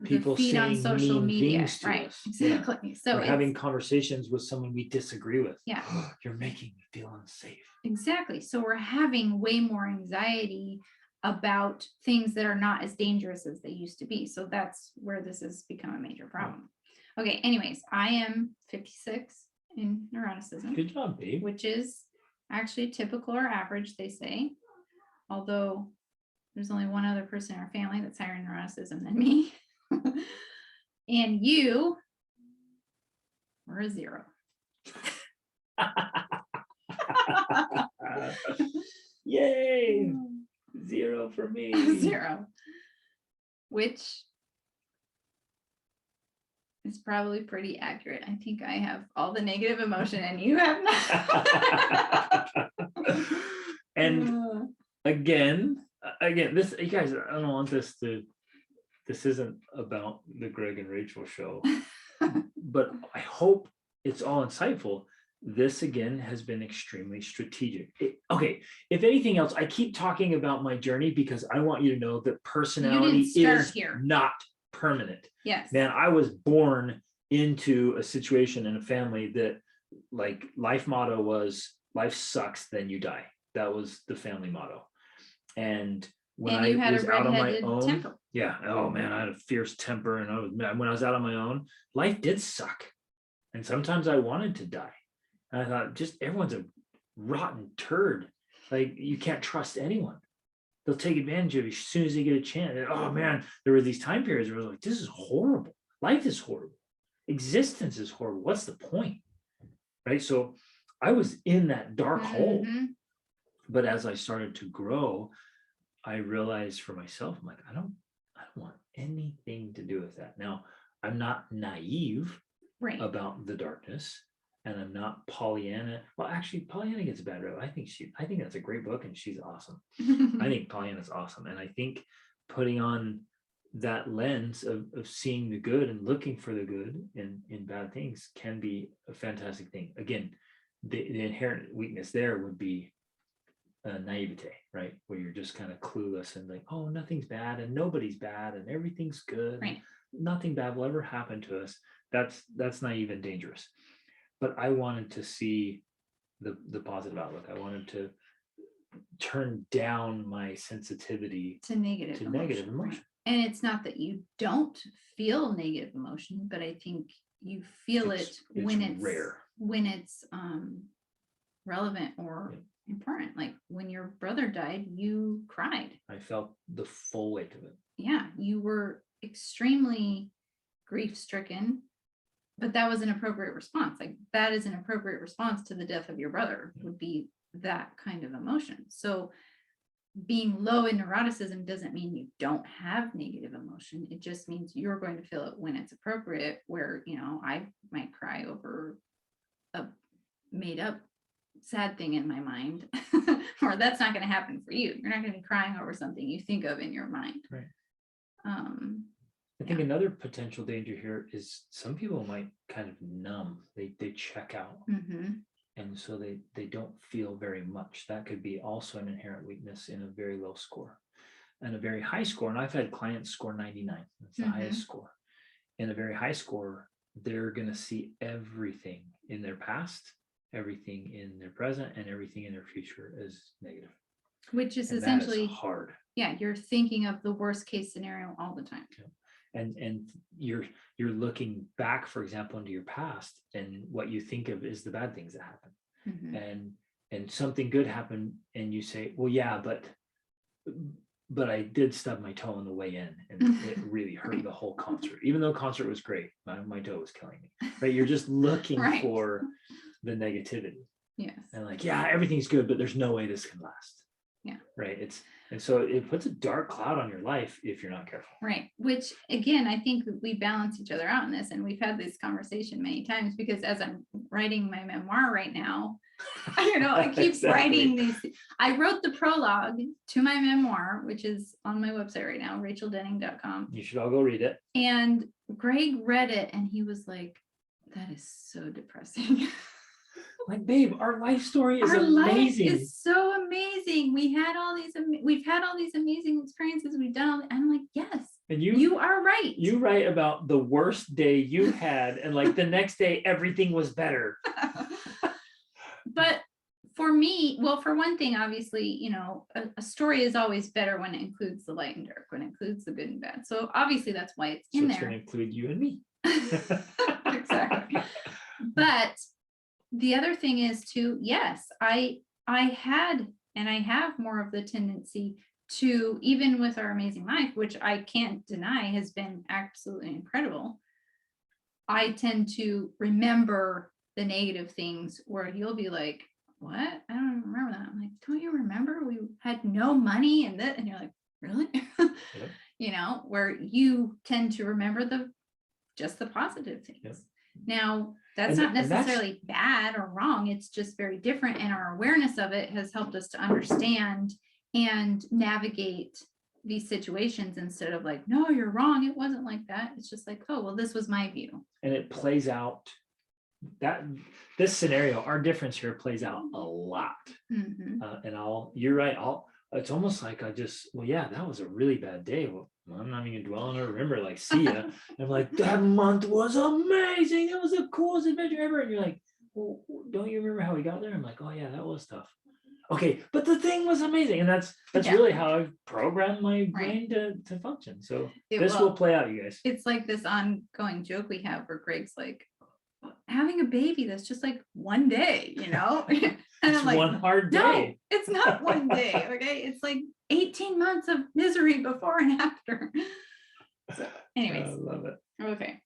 people the feed on social media. Right. Exactly. Yeah. So we're having conversations with someone we disagree with. Yeah. You're making me feel unsafe. Exactly. So we're having way more anxiety about things that are not as dangerous as they used to be. So that's where this has become a major problem. Okay, anyways, I am 56 in neuroticism. Good job, babe. Which is actually typical or average, they say. Although there's only one other person in our family that's higher in neuroticism than me. And you were a 0. Yay! 0 for me. 0. Which is probably pretty accurate. I think I have all the negative emotion and you have not. And again, this, you guys, I don't want this isn't about the Greg and Rachel show, but I hope it's all insightful. This again has been extremely strategic. Okay, if anything else, I keep talking about my journey because I want you to know that personality is not permanent. Yes. Man, I was born into a situation in a family that, like, life motto was life sucks, then you die. That was the family motto. And when I was out on my own, temper. Yeah, oh man, I had a fierce temper, and when I was out on my own, life did suck. And sometimes I wanted to die. And I thought, just everyone's a rotten turd. Like, you can't trust anyone. They'll take advantage of you as soon as they get a chance. And, oh man, there were these time periods where I was like, this is horrible. Life is horrible. Existence is horrible. What's the point? Right? So I was in that dark hole. But as I started to grow, I realized for myself, I'm like, I don't want anything to do with that. Now, I'm not naive about the darkness. And I'm not Pollyanna. Well, actually, Pollyanna gets a bad rep. I think that's a great book, and she's awesome. I think Pollyanna's awesome. And I think putting on that lens of seeing the good and looking for the good in bad things can be a fantastic thing. Again, the inherent weakness there would be naivete, right? Where you're just kind of clueless and like, oh, nothing's bad and nobody's bad and everything's good. Right. Nothing bad will ever happen to us. That's naive and dangerous. But I wanted to see the positive outlook. I wanted to turn down my sensitivity to negative emotion. Right. And it's not that you don't feel negative emotion, but I think you feel it's when it's rare, when it's relevant or important. Like when your brother died, you cried. I felt the full weight of it. Yeah, you were extremely grief-stricken. But that was an appropriate response. Like, that is an appropriate response to the death of your brother, would be that kind of emotion. So being low in neuroticism doesn't mean you don't have negative emotion. It just means you're going to feel it when it's appropriate, where, you know, I might cry over a made up sad thing in my mind, or that's not going to happen for you. You're not going to be crying over something you think of in your mind. Right. I think another potential danger here is some people might kind of numb. They check out. And so they don't feel very much. That could be also an inherent weakness in a very low score. And a very high score, and I've had clients score 99. That's the highest score. In a very high score, they're going to see everything in their past, everything in their present, and everything in their future as negative. Which is essentially hard. Yeah, you're thinking of the worst case scenario all the time. Yeah. And you're looking back, for example, into your past, and what you think of is the bad things that happen. And something good happened, and you say, well, yeah, but I did stub my toe on the way in, and it really hurt the whole concert. Even though concert was great, my toe was killing me. Right? You're just looking for the negativity. Yes. And like, yeah, everything's good, but there's no way this can last. Yeah. Right. And so it puts a dark cloud on your life if you're not careful. Right. Which, again, I think we balance each other out in this. And we've had this conversation many times, because as I'm writing my memoir right now, I keep writing these. I wrote the prologue to my memoir, which is on my website right now, racheldenning.com. You should all go read it. And Greg read it and he was like, that is so depressing. Like, babe, our life story is amazing. Life is so amazing. We've had all these amazing experiences. We've done. I'm like, yes. And you are right. You write about the worst day you had, and like the next day, everything was better. But for me, well, for one thing, obviously, a story is always better when it includes the light and dark, when it includes the good and bad. So obviously that's why it's in there. It's going to include you and me. Exactly. But the other thing is too, yes, I I had and I have more of the tendency to, even with our amazing life, which I can't deny has been absolutely incredible, I tend to remember the negative things where you'll be like, what? I don't remember that. I'm like, don't you remember we had no money and that? And you're like, really? Yep. You know, where you tend to remember just the positive things. Yep. Now, that's not necessarily bad or wrong. It's just very different. And our awareness of it has helped us to understand and navigate these situations instead of like, no, you're wrong. It wasn't like that. It's just like, oh, well, this was my view. And it plays out that this scenario, our difference here plays out a lot. Mm-hmm. And you're right. It's almost like well, yeah, that was a really bad day. Well, I'm not even dwelling or remember, like, see ya. I'm like, that month was amazing. It was the coolest adventure ever. And you're like, well, don't you remember how we got there? I'm like, oh yeah, that was tough. Okay, but the thing was amazing. And that's really how I've programmed my brain to function. So this will play out, you guys. It's like this ongoing joke we have where Greg's like, having a baby, that's just like one day, you know? And It's I'm like, one hard day. No, it's not one day. Okay. It's like 18 months of misery before and after. So anyways. I love it. Okay.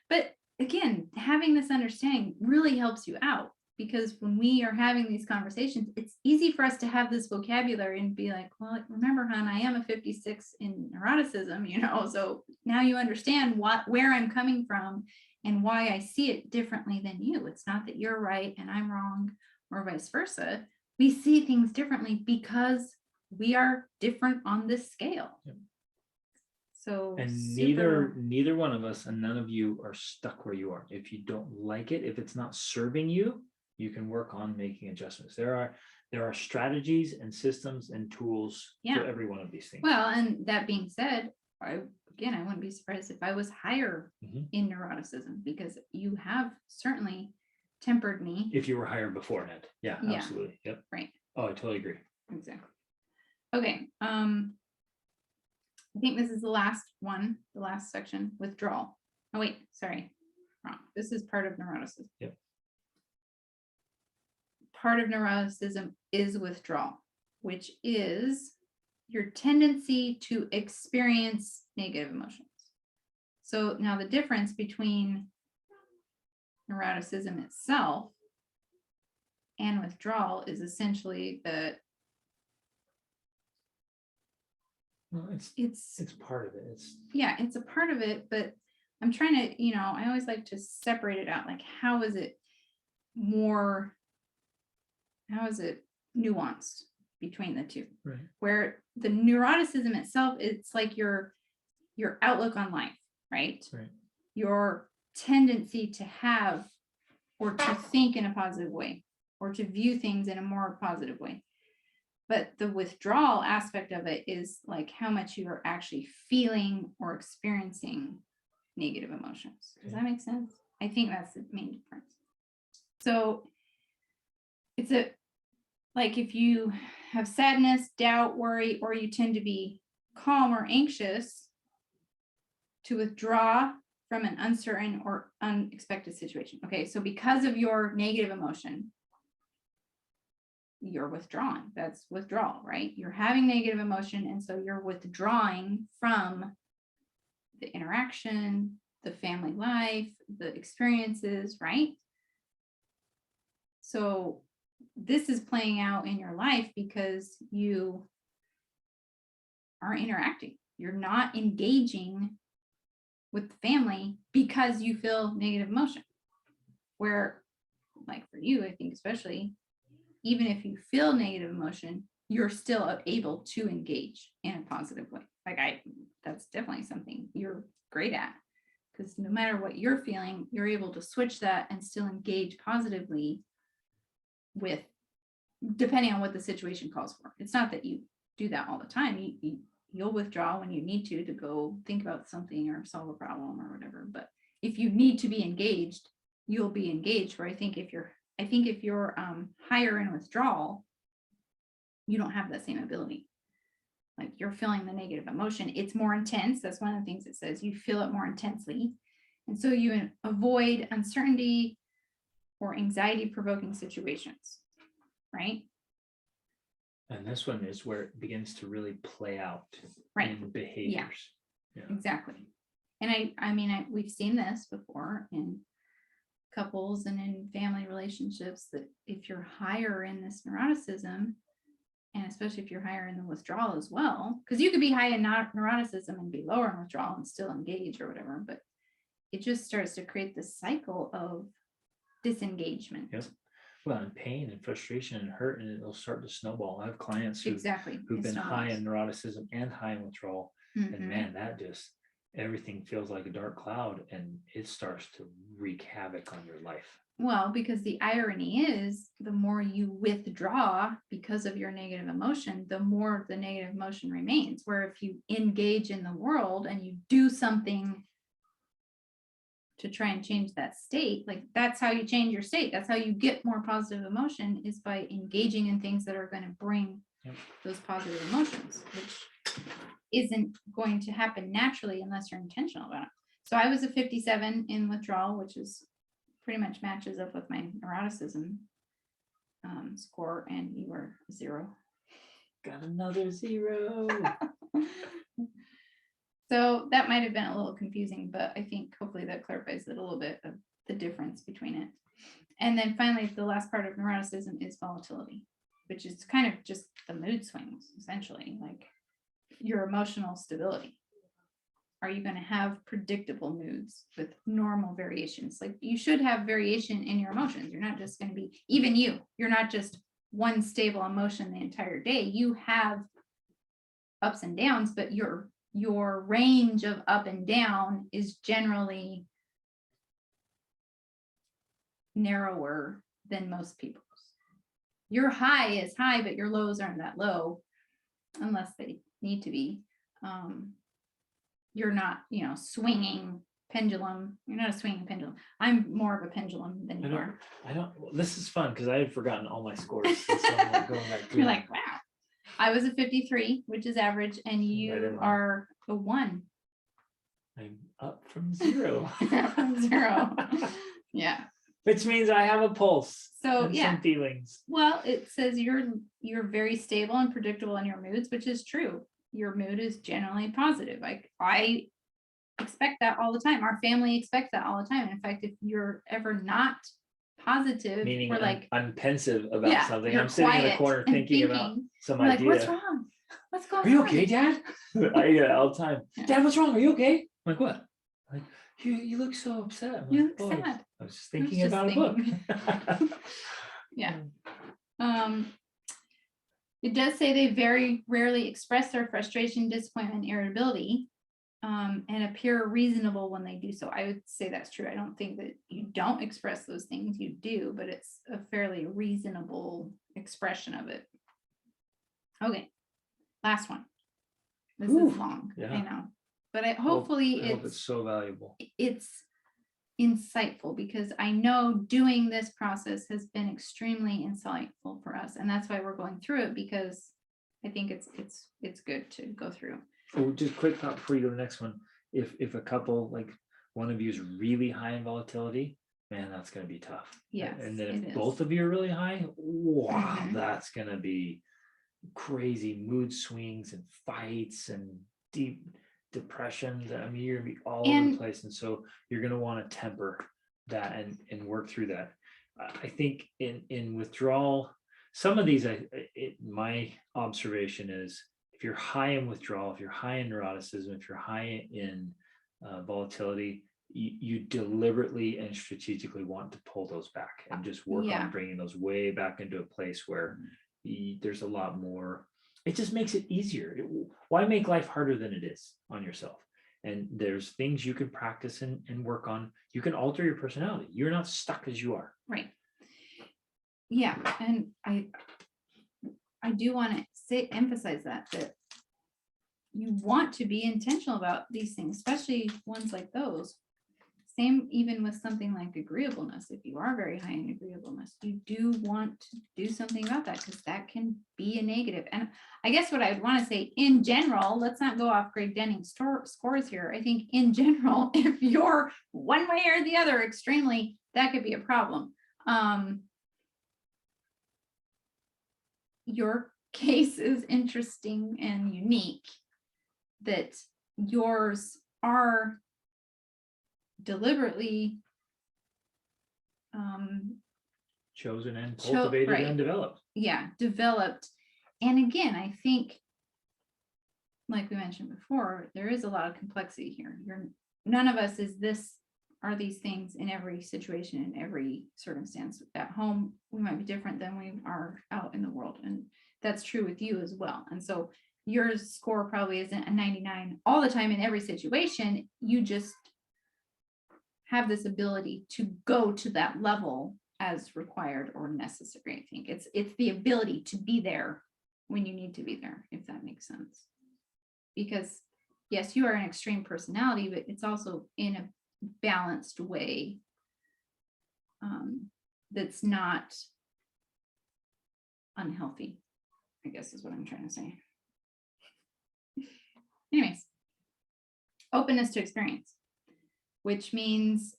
But again, having this understanding really helps you out, because when we are having these conversations, it's easy for us to have this vocabulary and be like, well, remember, hon, I am a 56 in neuroticism, you know? So now you understand where I'm coming from and why I see it differently than you. It's not that you're right and I'm wrong, or vice versa. We see things differently because we are different on this scale. Yep. So and neither one of us and none of you are stuck where you are. If you don't like it, if it's not serving you, you can work on making adjustments. There are strategies and systems and tools for every one of these things. Well, and that being said, I wouldn't be surprised if I was higher in neuroticism, because you have certainly tempered me. If you were higher beforehand. Yeah, absolutely. Yep. Right. Oh, I totally agree. Exactly. Okay. I think this is the last section, withdrawal. Oh, wait, sorry. Wrong. This is part of neuroticism. Yep. Part of neuroticism is withdrawal, which is your tendency to experience negative emotions. So now the difference between neuroticism itself and withdrawal is essentially that it's part of it. It's a part of it, but I'm trying to, I always like to separate it out. Like, how is it nuanced between the two? Right. Where the neuroticism itself, it's like your outlook on life, right? Right. Your tendency to have or to think in a positive way, or to view things in a more positive way. But the withdrawal aspect of it is like how much you are actually feeling or experiencing negative emotions. Does that make sense? I think that's the main difference. So it's like if you have sadness, doubt, worry, or you tend to be calm or anxious, to withdraw from an uncertain or unexpected situation. Okay, so because of your negative emotion, you're withdrawing. That's withdrawal, right? You're having negative emotion, and so you're withdrawing from the interaction, the family life, the experiences, right? So this is playing out in your life because you aren't interacting. You're not engaging with the family because you feel negative emotion. Where, like for you, I think especially, even if you feel negative emotion, you're still able to engage in a positive way. That's definitely something you're great at, because no matter what you're feeling, you're able to switch that and still engage positively with, depending on what the situation calls for. It's not that you do that all the time. You'll withdraw when you need to go think about something or solve a problem or whatever. But if you need to be engaged, you'll be engaged. Where I think if you're higher in withdrawal, you don't have that same ability. Like, you're feeling the negative emotion. It's more intense. That's one of the things it says. You feel it more intensely. And so you avoid uncertainty or anxiety provoking situations, right? And this one is where it begins to really play out Right. in behaviors. Yeah. Exactly. And I mean, we've seen this before in couples and in family relationships, that if you're higher in this neuroticism, and especially if you're higher in the withdrawal as well, because you could be high in neuroticism and be lower in withdrawal and still engage or whatever, but it just starts to create this cycle of disengagement. Yes. Well, and pain and frustration and hurt, and it'll start to snowball. I have clients who've Exactly. been high in neuroticism and high in withdrawal, and man, that just, everything feels like a dark cloud, and it starts to wreak havoc on your life. Well, because the irony is, the more you withdraw because of your negative emotion, the more the negative emotion remains. Where if you engage in the world and you do something to try and change that state, like that's how you change your state. That's how you get more positive emotion, is by engaging in things that are going to bring those positive emotions, which isn't going to happen naturally unless you're intentional about it. So I was a 57 in withdrawal, which is pretty much matches up with my neuroticism score, and you were 0. Got another 0. So that might have been a little confusing, but I think hopefully that clarifies it a little bit of the difference between it. And then finally, the last part of neuroticism is volatility, which is kind of just the mood swings, essentially, like your emotional stability. Are you going to have predictable moods with normal variations? Like you should have variation in your emotions. You're not just going to be, even you're not just one stable emotion the entire day. You have ups and downs, but your range of up and down is generally narrower than most people's. Your high is high, but your lows aren't that low unless they need to be. You're not, swinging pendulum. You're not a swinging pendulum. I'm more of a pendulum than you are. This is fun because I had forgotten all my scores. So I'm like going back through. You're like, wow. I was a 53, which is average, and you are a 1. I'm up from 0. From 0. Yeah. Which means I have a pulse. So and yeah, some feelings. Well, it says you're very stable and predictable in your moods, which is true. Your mood is generally positive. Like I expect that all the time. Our family expects that all the time. And in fact, if you're ever not positive, Meaning we're like, I'm pensive about something. you're I'm sitting in the corner thinking about some idea. Like, what's wrong? What's going on? Are you okay, Dad? I get it all the time. Yeah. Dad, what's wrong? Are you okay? I'm like, what? Like, you look so upset. I'm You like, look sad. I was just thinking about a book. Yeah. It does say they very rarely express their frustration, disappointment, irritability, and appear reasonable when they do so. I would say that's true. I don't think that you don't express those things. You do, but it's a fairly reasonable expression of it. Okay, last one. This is long, yeah. I know, but hopefully I hope it's so valuable. It's insightful, because I know doing this process has been extremely insightful for us, and that's why we're going through it, because I think it's good to go through. Oh, just quick thought before you go to the next one. If a couple, like one of you is really high in volatility, man, that's going to be tough. Yes, and then if both of you are really high, wow, that's going to be crazy mood swings and fights and deep depression. I mean, you're gonna be all over the place, and so you're gonna want to temper that and work through that. I think in withdrawal, some of these, my observation is, if you're high in withdrawal, if you're high in neuroticism, if you're high in volatility, you deliberately and strategically want to pull those back and just work on bringing those way back into a place where there's a lot more. It just makes it easier. Why make life harder than it is on yourself? And there's things you can practice and work on. You can alter your personality. You're not stuck as you are. Right. Yeah. And I do want to emphasize that you want to be intentional about these things, especially ones like those. Same even with something like agreeableness. If you are very high in agreeableness, you do want to do something about that, because that can be a negative. And I guess what I would want to say in general, let's not go off Greg Denning's scores here. I think in general, if you're one way or the other extremely, that could be a problem. Your case is interesting and unique, that yours are deliberately chosen and cultivated right. and developed. Yeah, developed. And again, I think, like we mentioned before, there is a lot of complexity here. None of us are these things in every situation, in every circumstance. At home, we might be different than we are out in the world. And that's true with you as well. And so your score probably isn't a 99 all the time in every situation. You just have this ability to go to that level as required or necessary. I think it's the ability to be there when you need to be there, if that makes sense. Because yes, you are an extreme personality, but it's also in a balanced way that's not unhealthy, I guess is what I'm trying to say. Anyways, openness to experience, which means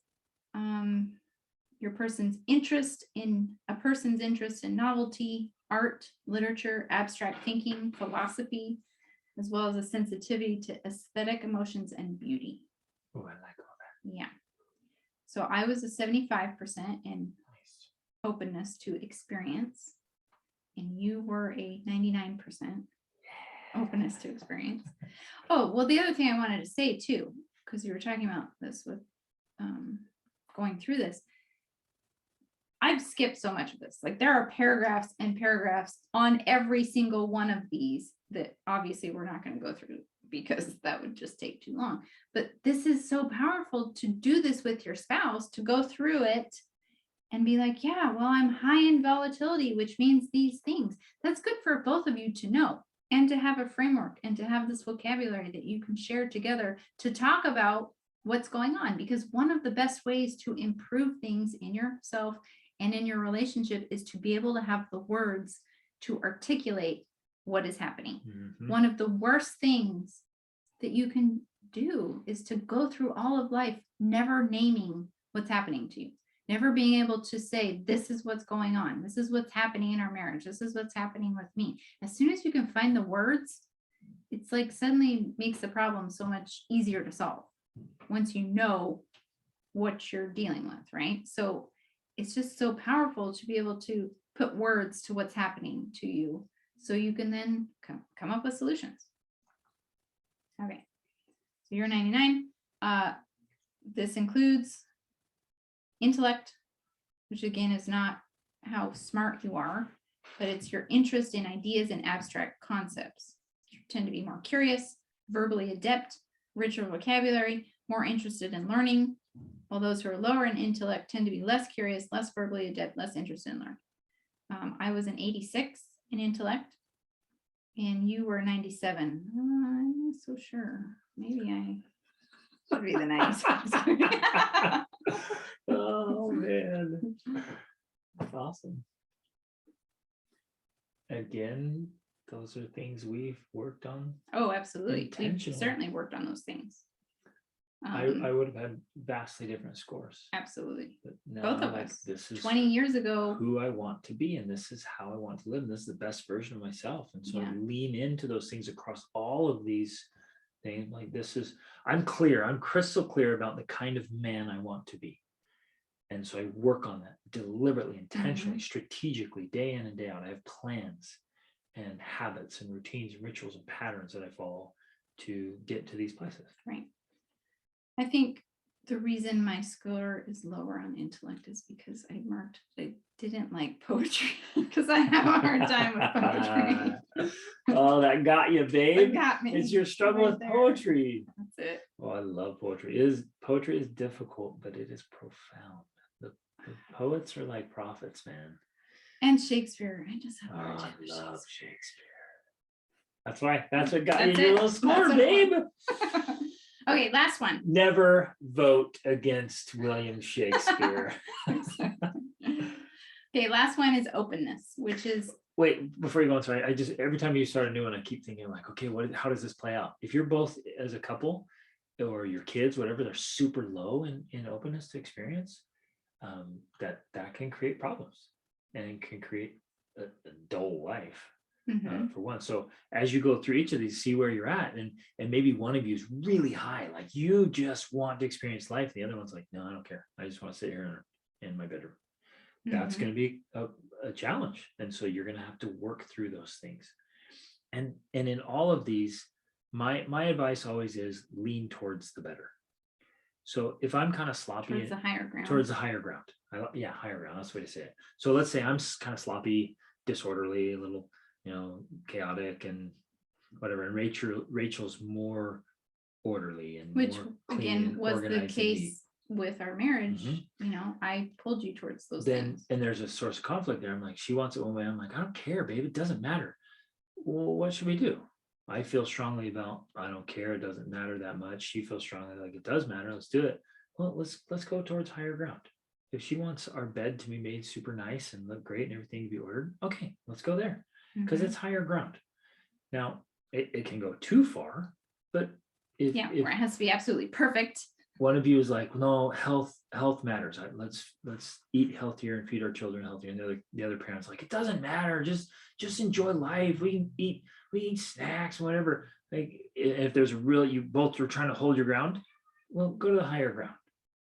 a person's interest in novelty, art, literature, abstract thinking, philosophy, as well as a sensitivity to aesthetic emotions and beauty. Oh, I like all that. Yeah. So I was a 75% in openness to experience, and you were a 99% openness to experience. Oh, well, the other thing I wanted to say too, because you were talking about this with going through this, I've skipped so much of this. Like there are paragraphs and paragraphs on every single one of these that obviously we're not going to go through because that would just take too long. But this is so powerful to do this with your spouse, to go through it and be like, yeah, well, I'm high in volatility, which means these things. That's good for both of you to know and to have a framework and to have this vocabulary that you can share together to talk about what's going on. Because one of the best ways to improve things in yourself and in your relationship is to be able to have the words to articulate what is happening. Mm-hmm. One of the worst things that you can do is to go through all of life never naming what's happening to you, never being able to say, this is what's going on, this is what's happening in our marriage, this is what's happening with me. As soon as you can find the words, it's like suddenly makes the problem so much easier to solve once you know what you're dealing with, right? So it's just so powerful to be able to put words to what's happening to you so you can then come up with solutions. Okay, so you're 99. This includes intellect, which again is not how smart you are, but it's your interest in ideas and abstract concepts. You tend to be more curious, verbally adept, richer vocabulary, more interested in learning, while those who are lower in intellect tend to be less curious, less verbally adept, less interested in learning. I was an 86 in intellect, and you were 97. I'm not so sure. Maybe I should be the 97. Oh, man. That's awesome. Again, those are things we've worked on. Oh, absolutely. We've certainly worked on those things. I would have had vastly different scores. Absolutely. But no, both of us. This is 20 years ago. Who I want to be, and this is how I want to live. And this is the best version of myself. And so I lean into those things across all of these things. Like I'm crystal clear about the kind of man I want to be. And so I work on that deliberately, intentionally, strategically, day in and day out. I have plans and habits and routines and rituals and patterns that I follow to get to these places. Right. I think the reason my score is lower on intellect is because I didn't like poetry because I have a hard time with poetry. Oh, that got you, babe. That got me. It's your struggle with poetry. That's it. Oh, I love poetry. Poetry is difficult, but it is profound. The poets are like prophets, man. And Shakespeare. I just have a hard time I love with Shakespeare. That's what got you your little score, babe. Okay, last one. Never vote against William Shakespeare. Okay, last one is openness, which is. Wait, before you go on, sorry, every time you start a new one, I keep thinking like, okay, how does this play out? If you're both as a couple or your kids, whatever, they're super low in openness to experience, that can create problems and it can create a dull life. for one. So as you go through each of these, see where you're at, and maybe one of you is really high, like you just want to experience life. The other one's like, no, I don't care. I just want to sit here in my bedroom. That's going to be a challenge. And so you're going to have to work through those things. And in all of these, my advice always is lean towards the better. So if I'm kind of sloppy towards the higher ground, higher ground. Higher ground. That's the way to say it. So let's say I'm kind of sloppy, disorderly, a little, chaotic and whatever. And Rachel's more orderly and which more clean again and was the organized and neat. case with our marriage. I pulled you towards those things. And there's a source of conflict there. I'm like, she wants it one way. I'm like, I don't care, babe. It doesn't matter. Well, what should we do? I feel strongly about, I don't care. It doesn't matter that much. She feels strongly like it does matter. Let's do it. Well, let's go towards higher ground. If she wants our bed to be made super nice and look great and everything to be ordered, okay, let's go there because it's higher ground. Now it can go too far, but if where it has to be absolutely perfect. One of you is like, no, health matters. Let's eat healthier and feed our children healthier. And the other parent's like, it doesn't matter. Just enjoy life. We can eat snacks, whatever. Like if there's you both are trying to hold your ground, well, go to the higher ground.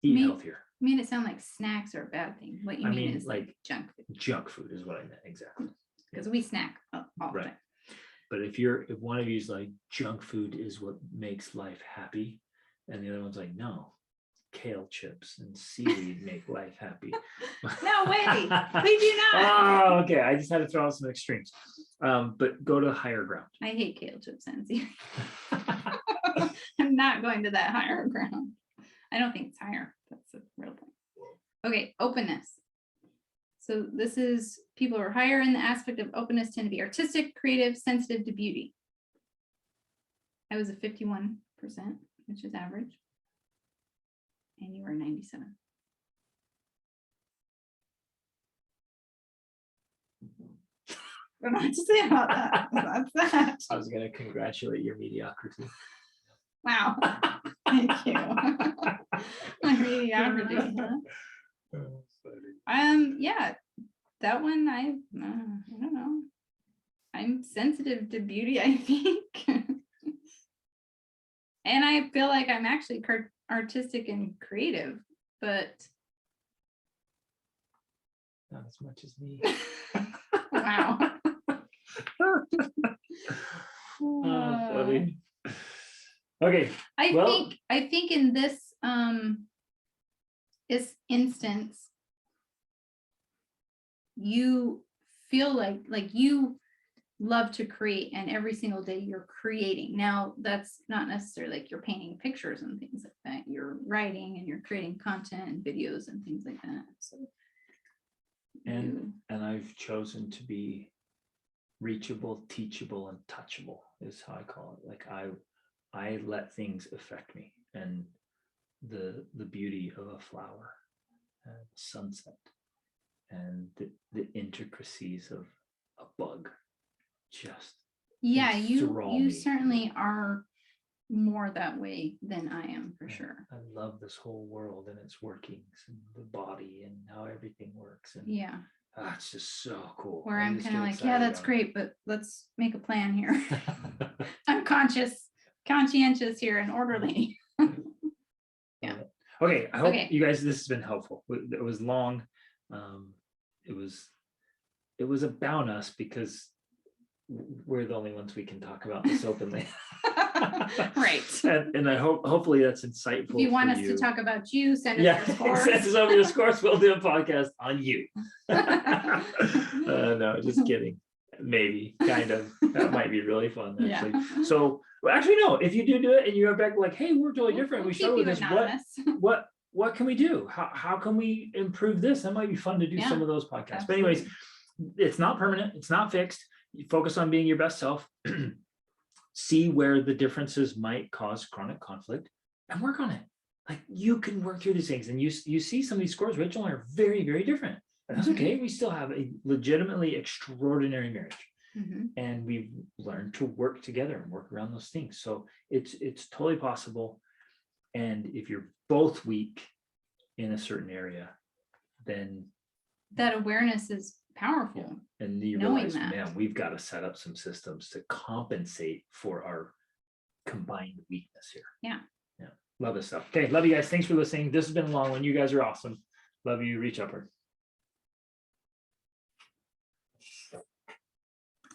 Eat healthier. You made it sound like snacks are a bad thing. What you mean is like junk food. Junk food is what I meant, exactly. Because we snack all the time. But if one of you is like, junk food is what makes life happy, and the other one's like, no, kale chips and seaweed make life happy. No way, we do not. Oh, okay. I just had to throw out some extremes. But go to higher ground. I hate kale chips and seaweed. I'm not going to that higher ground. I don't think it's higher. That's a real thing. Okay, openness. So this is people who are higher in the aspect of openness tend to be artistic, creative, sensitive to beauty. I was a 51%, which is average. And you were 97. I don't know what to say about that. That's that. I was going to congratulate your mediocrity. Wow. Thank you. My mediocrity. Yeah, that one I don't know. I'm sensitive to beauty, I think. And I feel like I'm actually artistic and creative, but not as much as me. Wow. Funny. Okay. I think in this instance, you feel like you love to create, and every single day you're creating. Now that's not necessarily like you're painting pictures and things like that. You're writing and you're creating content and videos and things like that. So and I've chosen to be reachable, teachable, and touchable is how I call it. Like I let things affect me, and the beauty of a flower and sunset and the intricacies of a bug just you certainly are more that way than I am, for sure. I love this whole world and its workings and the body and how everything works, and it's just so cool. Where I'm kind of like, yeah, that's great, but let's make a plan here. I'm conscientious here and orderly. Yeah. Okay, I hope you guys, this has been helpful. It was long. It was about us because we're the only ones we can talk about this openly. Right. And I hopefully that's insightful. If you want us to talk about you, send us your scores. Send us over your scores. We'll do a podcast on you. No, just kidding. Maybe, kind of. That might be really fun, actually. Yeah. So, well, actually, no. If you do it and you're back like, hey, we're totally different. We struggle with this. What can we do? How can we improve this? That might be fun to do some of those podcasts. Absolutely. But anyways, it's not permanent. It's not fixed. You focus on being your best self. See where the differences might cause chronic conflict and work on it. Like you can work through these things, and you see some of these scores, Rachel and I, are very, very different. And that's okay. We still have a legitimately extraordinary marriage. And we've learned to work together and work around those things. So it's totally possible. And if you're both weak in a certain area, then that awareness is powerful. And you Knowing realize, that. man, we've got to set up some systems to compensate for our combined weakness here. Yeah. Love this stuff. Okay, love you guys. Thanks for listening. This has been a long one. You guys are awesome. Love you. Reach upward.